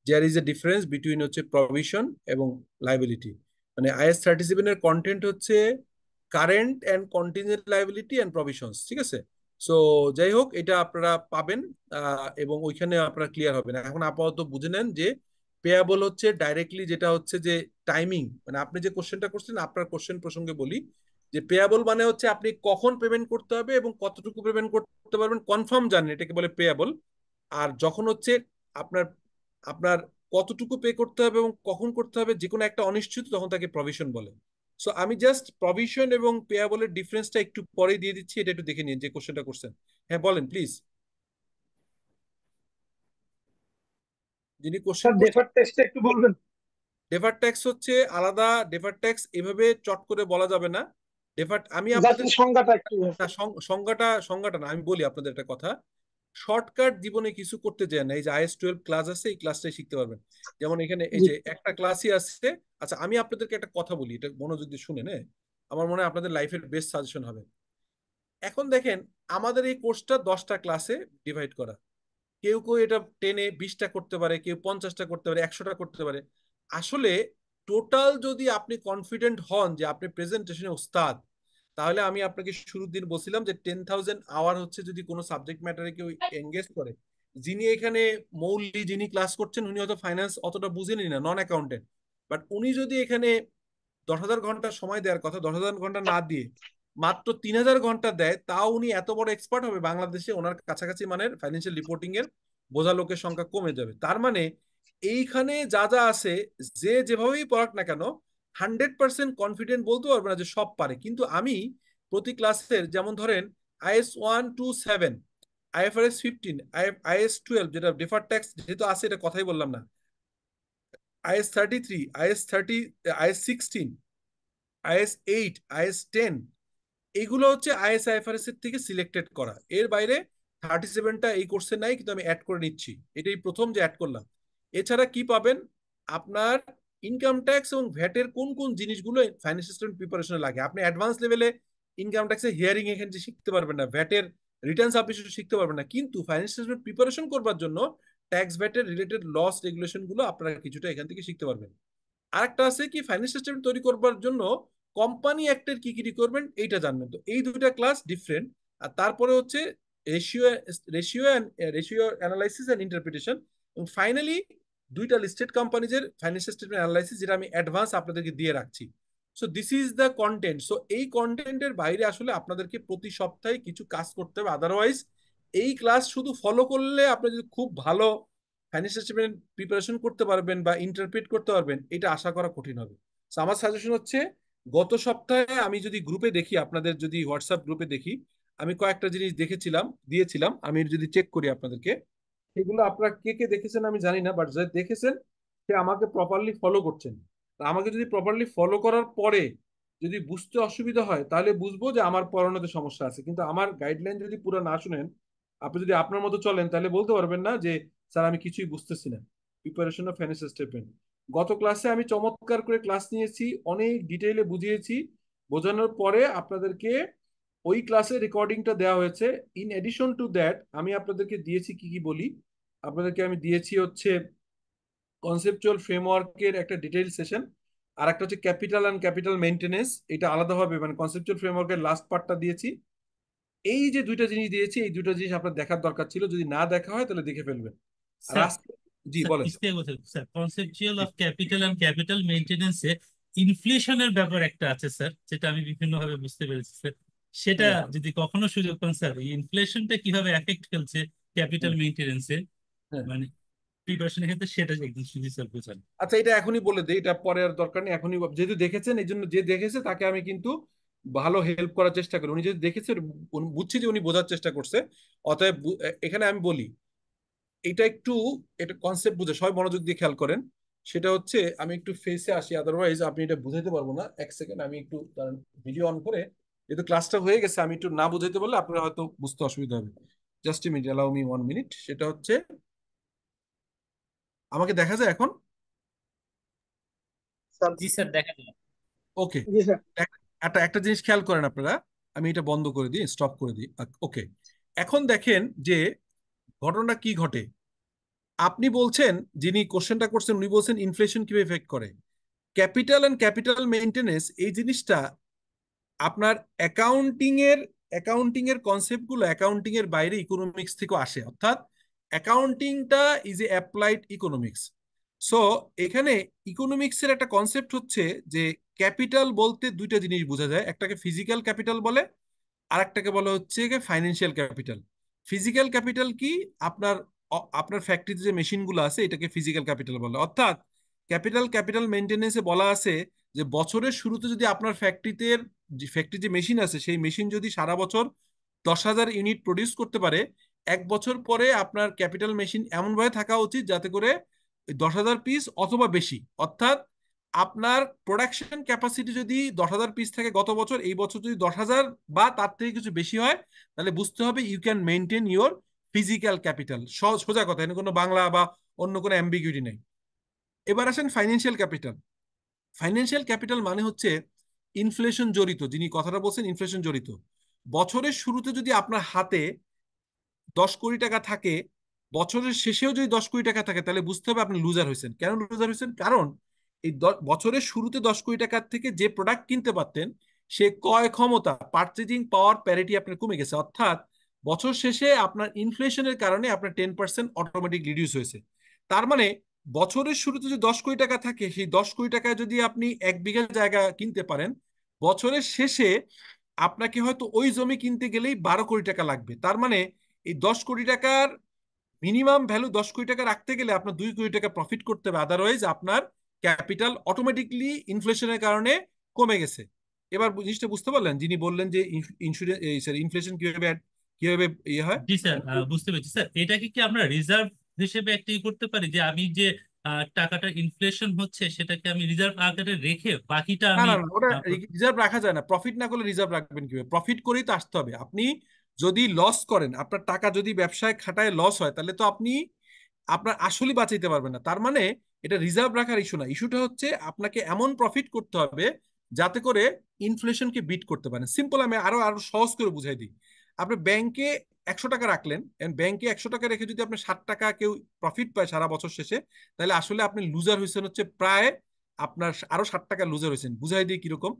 A: There is a difference between হচ্ছে প্রভিশন এবং লাইবিলিটি। মানে IAS 37 এর কন্টেন্ট হচ্ছে current and contingent liability and provisions, ঠিক আছে? সো যাই হোক, এটা আপনারা পাবেন এবং ওইখানে আপনারা ক্লিয়ার হবেন। এখন আপাতত বুঝে নেন যে পেয়াবল হচ্ছে ডাইরেক্টলি যেটা হচ্ছে যে টাইমিং, মানে আপনি যে কোশ্চেনটা করছেন, আপনার কোশ্চেন প্রসঙ্গে বলি যে পেয়াবল মানে হচ্ছে আপনি কখন পেমেন্ট করতে হবে এবং কতটুকু পেমেন্ট করতে পারবেন কনফার্ম জানেন, এটাকে বলে পেয়াবল। আর যখন হচ্ছে আপনার আপনার কতটুকু পে করতে হবে এবং কখন করতে হবে যে কোনো একটা অনিশ্চিত, তখন তাকে প্রভিশন বলে। সো আমি জাস্ট প্রভিশন এবং পেয়াবলের ডিফারেন্সটা একটু পরে দিয়ে দিচ্ছি, এটা একটু দেখে নিন যে কোশ্চেনটা করছেন। হ্যাঁ বলেন প্লিজ, যিনি কোশ্চেন করছেন।
H: ডেফার্ড টেক্সটটা একটু বলবেন?
A: ডেফার্ড ট্যাক্স হচ্ছে আলাদা, ডেফার্ড ট্যাক্স এভাবে চট করে বলা যাবে না। ডেফার্ড আমি
H: জাস্ট
A: আপনাদের
H: সংজ্ঞাটা একটু।
A: না, সংজ্ঞাটা না, আমি বলি আপনাদের একটা কথা। শর্টকাট জীবনে কিছু করতে চায় না, এই যে IAS 12 ক্লাস আছে, এই ক্লাসটাই শিখতে পারবেন। যেমন এখানে এই যে একটা ক্লাসই আছে। আচ্ছা, আমি আপনাদেরকে একটা কথা বলি, এটা মনোযোগ দিয়ে শুনে নে, আমার মনে হয় আপনাদের লাইফের বেস্ট সাজেশন হবে। এখন দেখেন, আমাদের এই কোর্সটা 10টা ক্লাসে ডিভাইড করা। কেউ কেউ এটা 10-20টা করতে পারে, কেউ 50টা করতে পারে, 100টা করতে পারে। আসলে টোটাল যদি আপনি কনফিডেন্ট হন যে আপনি প্রেজেন্টেশনে ওস্তাদ, তাহলে আমি আপনাকে শুরুর দিন বলছিলাম যে 10,000 আওয়ার হচ্ছে যদি কোনো সাবজেক্ট ম্যাটারে কেউ এঙ্গেজ করে। যিনি এখানে যিনি ক্লাস করছেন উনি হয়তো ফাইন্যান্স অতটা বুঝেনি না, নন অ্যাকাউন্টেন্ট, বাট উনি যদি এখানে 10,000 ঘন্টা সময় দেওয়ার কথা 10,000 ঘন্টা না দিয়ে মাত্র 3,000 ঘন্টা দেয়, তাও উনি এত বড় এক্সপার্ট হবে বাংলাদেশে, ওনার কাছাকাছি মানের ফাইন্যান্সিয়াল রিপোর্টিং এর বোঝা লোকের সংখ্যা কমে যাবে। তার মানে এইখানে যা যা আছে, যে যেভাবেই পড়াক না কেন 100% কনফিডেন্ট বলতে পারবে না যে সব পারে, কিন্তু আমি প্রতি ক্লাসের, যেমন ধরেন IS 1 to 7, IFRS 15, IS 12 যেটা ডেফার্ড ট্যাক্স যেহেতু আছে এটা কথাই বললাম না, IS 33, IS 16, IS 8, IS 10, এইগুলো হচ্ছে IFRS এর থেকে সিলেক্টেড করা। এর বাইরে 37টা এই কোর্সে নাই, কিন্তু আমি অ্যাড করে নিচ্ছি, এটাই প্রথম যে অ্যাড করলাম। এছাড়া কি পাবেন, আপনার ইনকাম ট্যাক্স এবং ভ্যাটের কোন কোন জিনিসগুলো ফাইন্যান্সিয়াল স্টেটমেন্ট প্রিপারেশনে লাগে। আপনি অ্যাডভান্স লেভেলে ইনকাম ট্যাক্সের হিয়ারিং এখানে শিখতে পারবেন না, ভ্যাটের রিটার্ন সাবমিশন শিখতে পারবেন না, কিন্তু ফাইন্যান্সিয়াল স্টেটমেন্ট প্রিপারেশন করবার জন্য ট্যাক্স ভ্যাটের রিলেটেড লস রেগুলেশন গুলো আপনারা কিছুটা এখান থেকে শিখতে পারবেন। আরেকটা আছে কি, ফাইন্যান্সিয়াল স্টেটমেন্ট তৈরি করবার জন্য কোম্পানি অ্যাক্টের কি কি রিকোয়ারমেন্ট এইটা জানবেন। তো এই দুইটা ক্লাস ডিফারেন্ট। আর তারপরে হচ্ছে ratio ratio ratio analysis and interpretation, এবং ফাইনালি দুইটা লিস্টেড কোম্পানিজের ফাইন্যান্সিয়াল স্টেটমেন্ট অ্যানালাইসিস, যেটা আমি অ্যাডভান্স আপনাদেরকে দিয়ে রাখছি। So this is the content. So এই কন্টেন্টের বাইরে আসলে আপনাদেরকে প্রতি সপ্তাহে কিছু কাজ করতে হবে, আদারওয়াইজ এই ক্লাস শুধু ফলো করলে আপনি যদি খুব ভালো ফাইন্যান্সিয়াল স্টেটমেন্ট প্রিপারেশন করতে পারবেন বা ইন্টারপ্রিট করতে পারবেন, এটা আশা করা কঠিন হবে। So, আমার সাজেশন হচ্ছে, গত সপ্তাহে আমি যদি গ্রুপে দেখি, আপনাদের যদি হোয়াটসঅ্যাপ গ্রুপে দেখি, আমি কয়েকটা জিনিস দিয়েছিলাম, আমি যদি চেক করি আপনাদেরকে, সেগুলো আপনারা কে কে দেখেছেন আমি জানি না, বাট যারা দেখেছেন সে আমাকে প্রপারলি ফলো করছেন। তা আমাকে যদি প্রপারলি ফলো করার পরে যদি বুঝতে অসুবিধা হয়, তাহলে বুঝবো যে আমার পড়ানোতে সমস্যা আছে। কিন্তু আমার গাইডলাইন যদি পুরো না শুনেন, আপনি যদি আপনার মতো চলেন, তাহলে বলতে পারবেন না যে স্যার আমি কিছুই বুঝতেছি না। প্রিপারেশন অফ ফাইন্যান্সিয়াল স্টেটমেন্ট, গত ক্লাসে আমি চমৎকার করে ক্লাস নিয়েছি, অনেক ডিটেইলে বুঝিয়েছি। বোঝানোর পরে আপনাদেরকে ওই ক্লাসে রেকর্ডিংটা দেওয়া হয়েছে। ইন এডিশন টু দ্যাট আমি আপনাদেরকে দিয়েছি কি কি বলি, আপনাদেরকে আমি দিয়েছি হচ্ছে কনসেপচুয়াল ফ্রেমওয়ার্কের একটা ডিটেইল সেশন, আর একটা হচ্ছে ক্যাপিটাল অ্যান্ড ক্যাপিটাল মেইনটেনেন্স, এটা আলাদাভাবে, মানে কনসেপচুয়াল ফ্রেমওয়ার্কের লাস্ট পার্টটা দিয়েছি। এই যে দুইটা জিনিস দিয়েছি, এই দুইটা জিনিস আপনার দেখার দরকার ছিল, যদি না দেখা হয় তাহলে দেখে ফেলবেন। আর
D: স্যার
A: জি বলেন।
D: Sir conceptual of capital and capital মেইনটেনেন্সে ইনফ্লেশনের ব্যাপার একটা আছে স্যার, যেটা আমি বিভিন্নভাবে বুঝতে পেরেছি স্যার। সেটা যদি কখনো সুযোগ পান স্যার, এই ইনফ্লেশনটা কিভাবে এফেক্ট ফেলছে ক্যাপিটাল মেইনটেনেন্সে, মানে প্রিপারেশনের ক্ষেত্রে, সেটা একদম শুধু স্যার বোঝান।
A: আচ্ছা, এটা এখনই বলে দিই, এটা পরে আর দরকার নেই, এখনই যেহেতু দেখেছেন, এই জন্য যে দেখেছে তাকে আমি কিন্তু ভালো হেল্প করার চেষ্টা করি। উনি যদি দেখেছে, বুঝছি যে উনি বোঝার চেষ্টা করছে, অতএব এখানে আমি বলি, এটা কনসেপ্ট বুঝে সবাই মনোযোগ দিয়ে খেয়াল করেন। সেটা হচ্ছে, আমি একটু ফেসে আসি, আদারওয়াইজ আপনি এটা বুঝাইতে পারবো না। এক সেকেন্ড, আমি একটু ভিডিও অন করে, যেহেতু ক্লাসটা হয়ে গেছে, আমি একটু না বুঝাইতে পারলে আপনারা হয়তো বুঝতে অসুবিধা হবে। Just a minute, allow me 1 minute. সেটা হচ্ছে, আমাকে দেখা যায় এখন?
F: জি স্যার, দেখা যায়।
A: ওকে,
H: জি স্যার।
A: একটা একটা জিনিস খেয়াল করেন আপনারা, আমি এটা বন্ধ করে দিই, স্টপ করে দিই। ওকে, এখন দেখেন যে ঘটনা কি ঘটে। আপনি বলছেন, যিনি কোশ্চেনটা করছেন উনি বলছেন ইনফ্লেশন কিভাবে এফেক্ট করে। ক্যাপিটাল এন্ড ক্যাপিটাল মেইনটেনেন্স এই জিনিসটা আপনার অ্যাকাউন্টিং এর কনসেপ্ট গুলো অ্যাকাউন্টিং এর বাইরে ইকোনমিক্স থেকে আসে, অর্থাৎ অ্যাকাউন্টিংটা is a applied economics. So এখানে ইকোনমিক্স এর একটা কনসেপ্ট হচ্ছে যে ক্যাপিটাল বলতে দুইটা জিনিস বোঝা যায়, একটাকে ফিজিক্যাল ক্যাপিটাল বলে, আর একটাকে বলা হচ্ছে ফাইন্যান্সিয়াল ক্যাপিটাল। ফিজিক্যাল ক্যাপিটাল কি, আপনার আপনার ফ্যাক্টরিতে যে মেশিনগুলো আছে এটাকে ফিজিক্যাল ক্যাপিটাল বলে। অর্থাৎ ক্যাপিটাল মেইনটেনেন্সে বলা আছে যে বছরের শুরুতে যদি আপনার ফ্যাক্টরি যে মেশিন আছে, সেই মেশিন যদি সারা বছর 10,000 ইউনিট প্রডিউস করতে পারে, 1 বছর পরে আপনার ক্যাপিটাল মেশিন এমনভাবে থাকা উচিত যাতে করে 10,000 পিস অথবা বেশি। অর্থাৎ আপনার প্রোডাকশন ক্যাপাসিটি যদি 10,000 পিস থাকে গত বছর, এই বছর যদি 10,000 বা তার থেকে কিছু বেশি হয়, তাহলে বুঝতে হবে you can maintain your physical capital. সোজা কথা, এখানে কোনো বাংলা বা অন্য কোনো অ্যাম্বিগুইটি নেই। এবার আসেন ফাইন্যান্সিয়াল ক্যাপিটাল। ফাইন্যান্সিয়াল ক্যাপিটাল মানে হচ্ছে ইনফ্লেশন জড়িত, যিনি কথাটা বলছেন ইনফ্লেশন জড়িত। বছরের শুরুতে যদি আপনার হাতে 10 কোটি টাকা থাকে, বছরের শেষেও যদি 10 কোটি টাকা থাকে, তাহলে বুঝতে হবে আপনি লুজার হয়েছেন। কেন লুজার হয়েছেন? কারণ এই বছরের শুরুতে 10 কোটি টাকার থেকে যে প্রোডাক্ট কিনতে পারতেন, সে ক্রয় ক্ষমতা, পারচেজিং পাওয়ার প্যারিটি আপনার কমে গেছে। অর্থাৎ বছর শেষে আপনার ইনফ্লেশনের কারণে আপনার 10% অটোমেটিক রিডিউস হয়েছে। তার মানে বছরের শুরুতে যদি 10 কোটি টাকা থাকে, সেই 10 কোটি টাকায় যদি আপনি 1 বিঘা জায়গা কিনতে পারেন, বছরের শেষে আপনাকে হয়তো ওই জমি কিনতে গেলেই 12 কোটি টাকা লাগবে। তার মানে এই 10 কোটি টাকার মিনিমাম ভ্যালু 10 কোটি টাকা রাখতে গেলে আপনার 2 কোটি টাকা প্রফিট করতে হবে, আদারওয়াইজ আপনার ক্যাপিটাল অটোমেটিকলি ইনফ্লেশনের কারণে কমে গেছে। এবার জিনিসটা বুঝতে পারলেন, যিনি বললেন যে ইন্স্যুরেন্স ইনফ্লেশন কিভাবে কিভাবে ইয়ে হয়।
D: জি স্যার, বুঝতে পেরেছি স্যার। এটাকে কি আমরা রিজার্ভ হিসেবে একটা করতে পারি, যে আমি যে টাকাটা ইনফ্লেশন হচ্ছে সেটাকে আমি রিজার্ভ আকারে রেখে বাকিটা
A: না
D: আমি
A: না না, ওটা
D: আহ,
A: রিজার্ভ রাখা যায় না। প্রফিট না করলে রিজার্ভ রাখবেন কিভাবে? প্রফিট করেই তো আসতে হবে। আপনি যদি লস করেন, আপনার টাকা যদি ব্যবসায় খাটায় লস হয়, তাহলে তো আপনি আপনার আসলে বাঁচাইতে পারবেন না। তার মানে এটা রিজার্ভ রাখার ইস্যু না, ইস্যুটা হচ্ছে আপনাকে এমন প্রফিট করতে হবে যাতে করে ইনফ্লেশনকে বিট করতে পারেন। সিম্পল, আমি আরো আরো সহজ করে বুঝাই দিই। আপনি ব্যাংকে 100 টাকা রাখলেন, ব্যাংকে 100 টাকা রেখে যদি আপনি 60 টাকা কেউ প্রফিট পায় সারা বছর শেষে, তাহলে আসলে আপনি লুজার হয়েছেন হচ্ছে প্রায় আপনার আরো 60 টাকা লুজার হয়েছেন। বুঝাই দিয়ে কিরকম?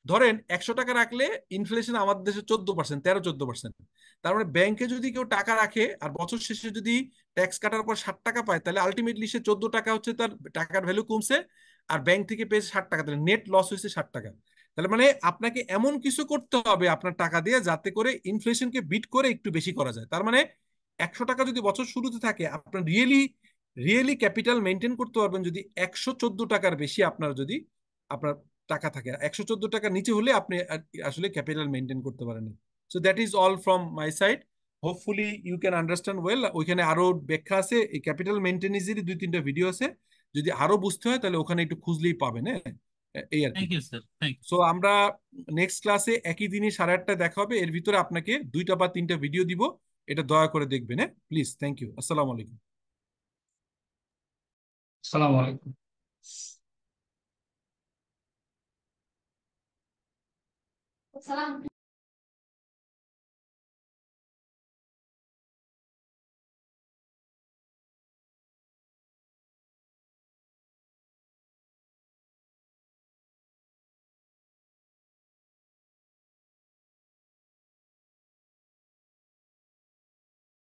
A: ধরেন 100 টাকা রাখলে ইনফ্লেশন আমাদের দেশে 14%, 13-14%। তার মানে ব্যাংকে যদি কেউ টাকা রাখে আর বছর শেষে যদি ট্যাক্স কাটার পর 60 টাকা পায়, তাহলে আলটিমেটলি সে 14 টাকা হচ্ছে তার টাকার ভ্যালু কমছে, আর ব্যাংক থেকে পেয়েছে 60 টাকা, তাহলে নেট লস হয়েছে 60 টাকা। তাহলে মানে আপনাকে এমন কিছু করতে হবে আপনার টাকা দিয়ে যাতে করে ইনফ্লেশনকে বিট করে একটু বেশি করা যায়। তার মানে 100 টাকা যদি বছর শুরুতে থাকে, আপনার রিয়েলি রিয়েলি ক্যাপিটাল মেনটেন করতে পারবেন যদি 114 টাকার বেশি আপনার যদি আপনার টাকা থাকে। 114 টাকার নিচে হলে আপনি আসলে ক্যাপিটাল মেনটেন করতে পারেন। So that is all from my side. Hopefully you can understand well. ওইখানে আরো ব্যাখ্যা আছে, এই ক্যাপিটাল মেনটেনেন্সেরই 2-3টা ভিডিও আছে। যদি আরো বুঝতে হয় তাহলে ওখানে একটু খুঁজলেই পাবেন। হ্যাঁ, এই আর কি।
D: Thank you sir, thank you.
A: So আমরা নেক্সট ক্লাসে একই দিনই 8:30টায় দেখা হবে। এর ভিতরে আপনাকে 2টা বা 3টা ভিডিও দিব, এটা দয়া করে দেখবেন। হ্যাঁ প্লিজ, থ্যাংক ইউ, আসসালামু আলাইকুম।
D: আসসালামু আলাইকুম।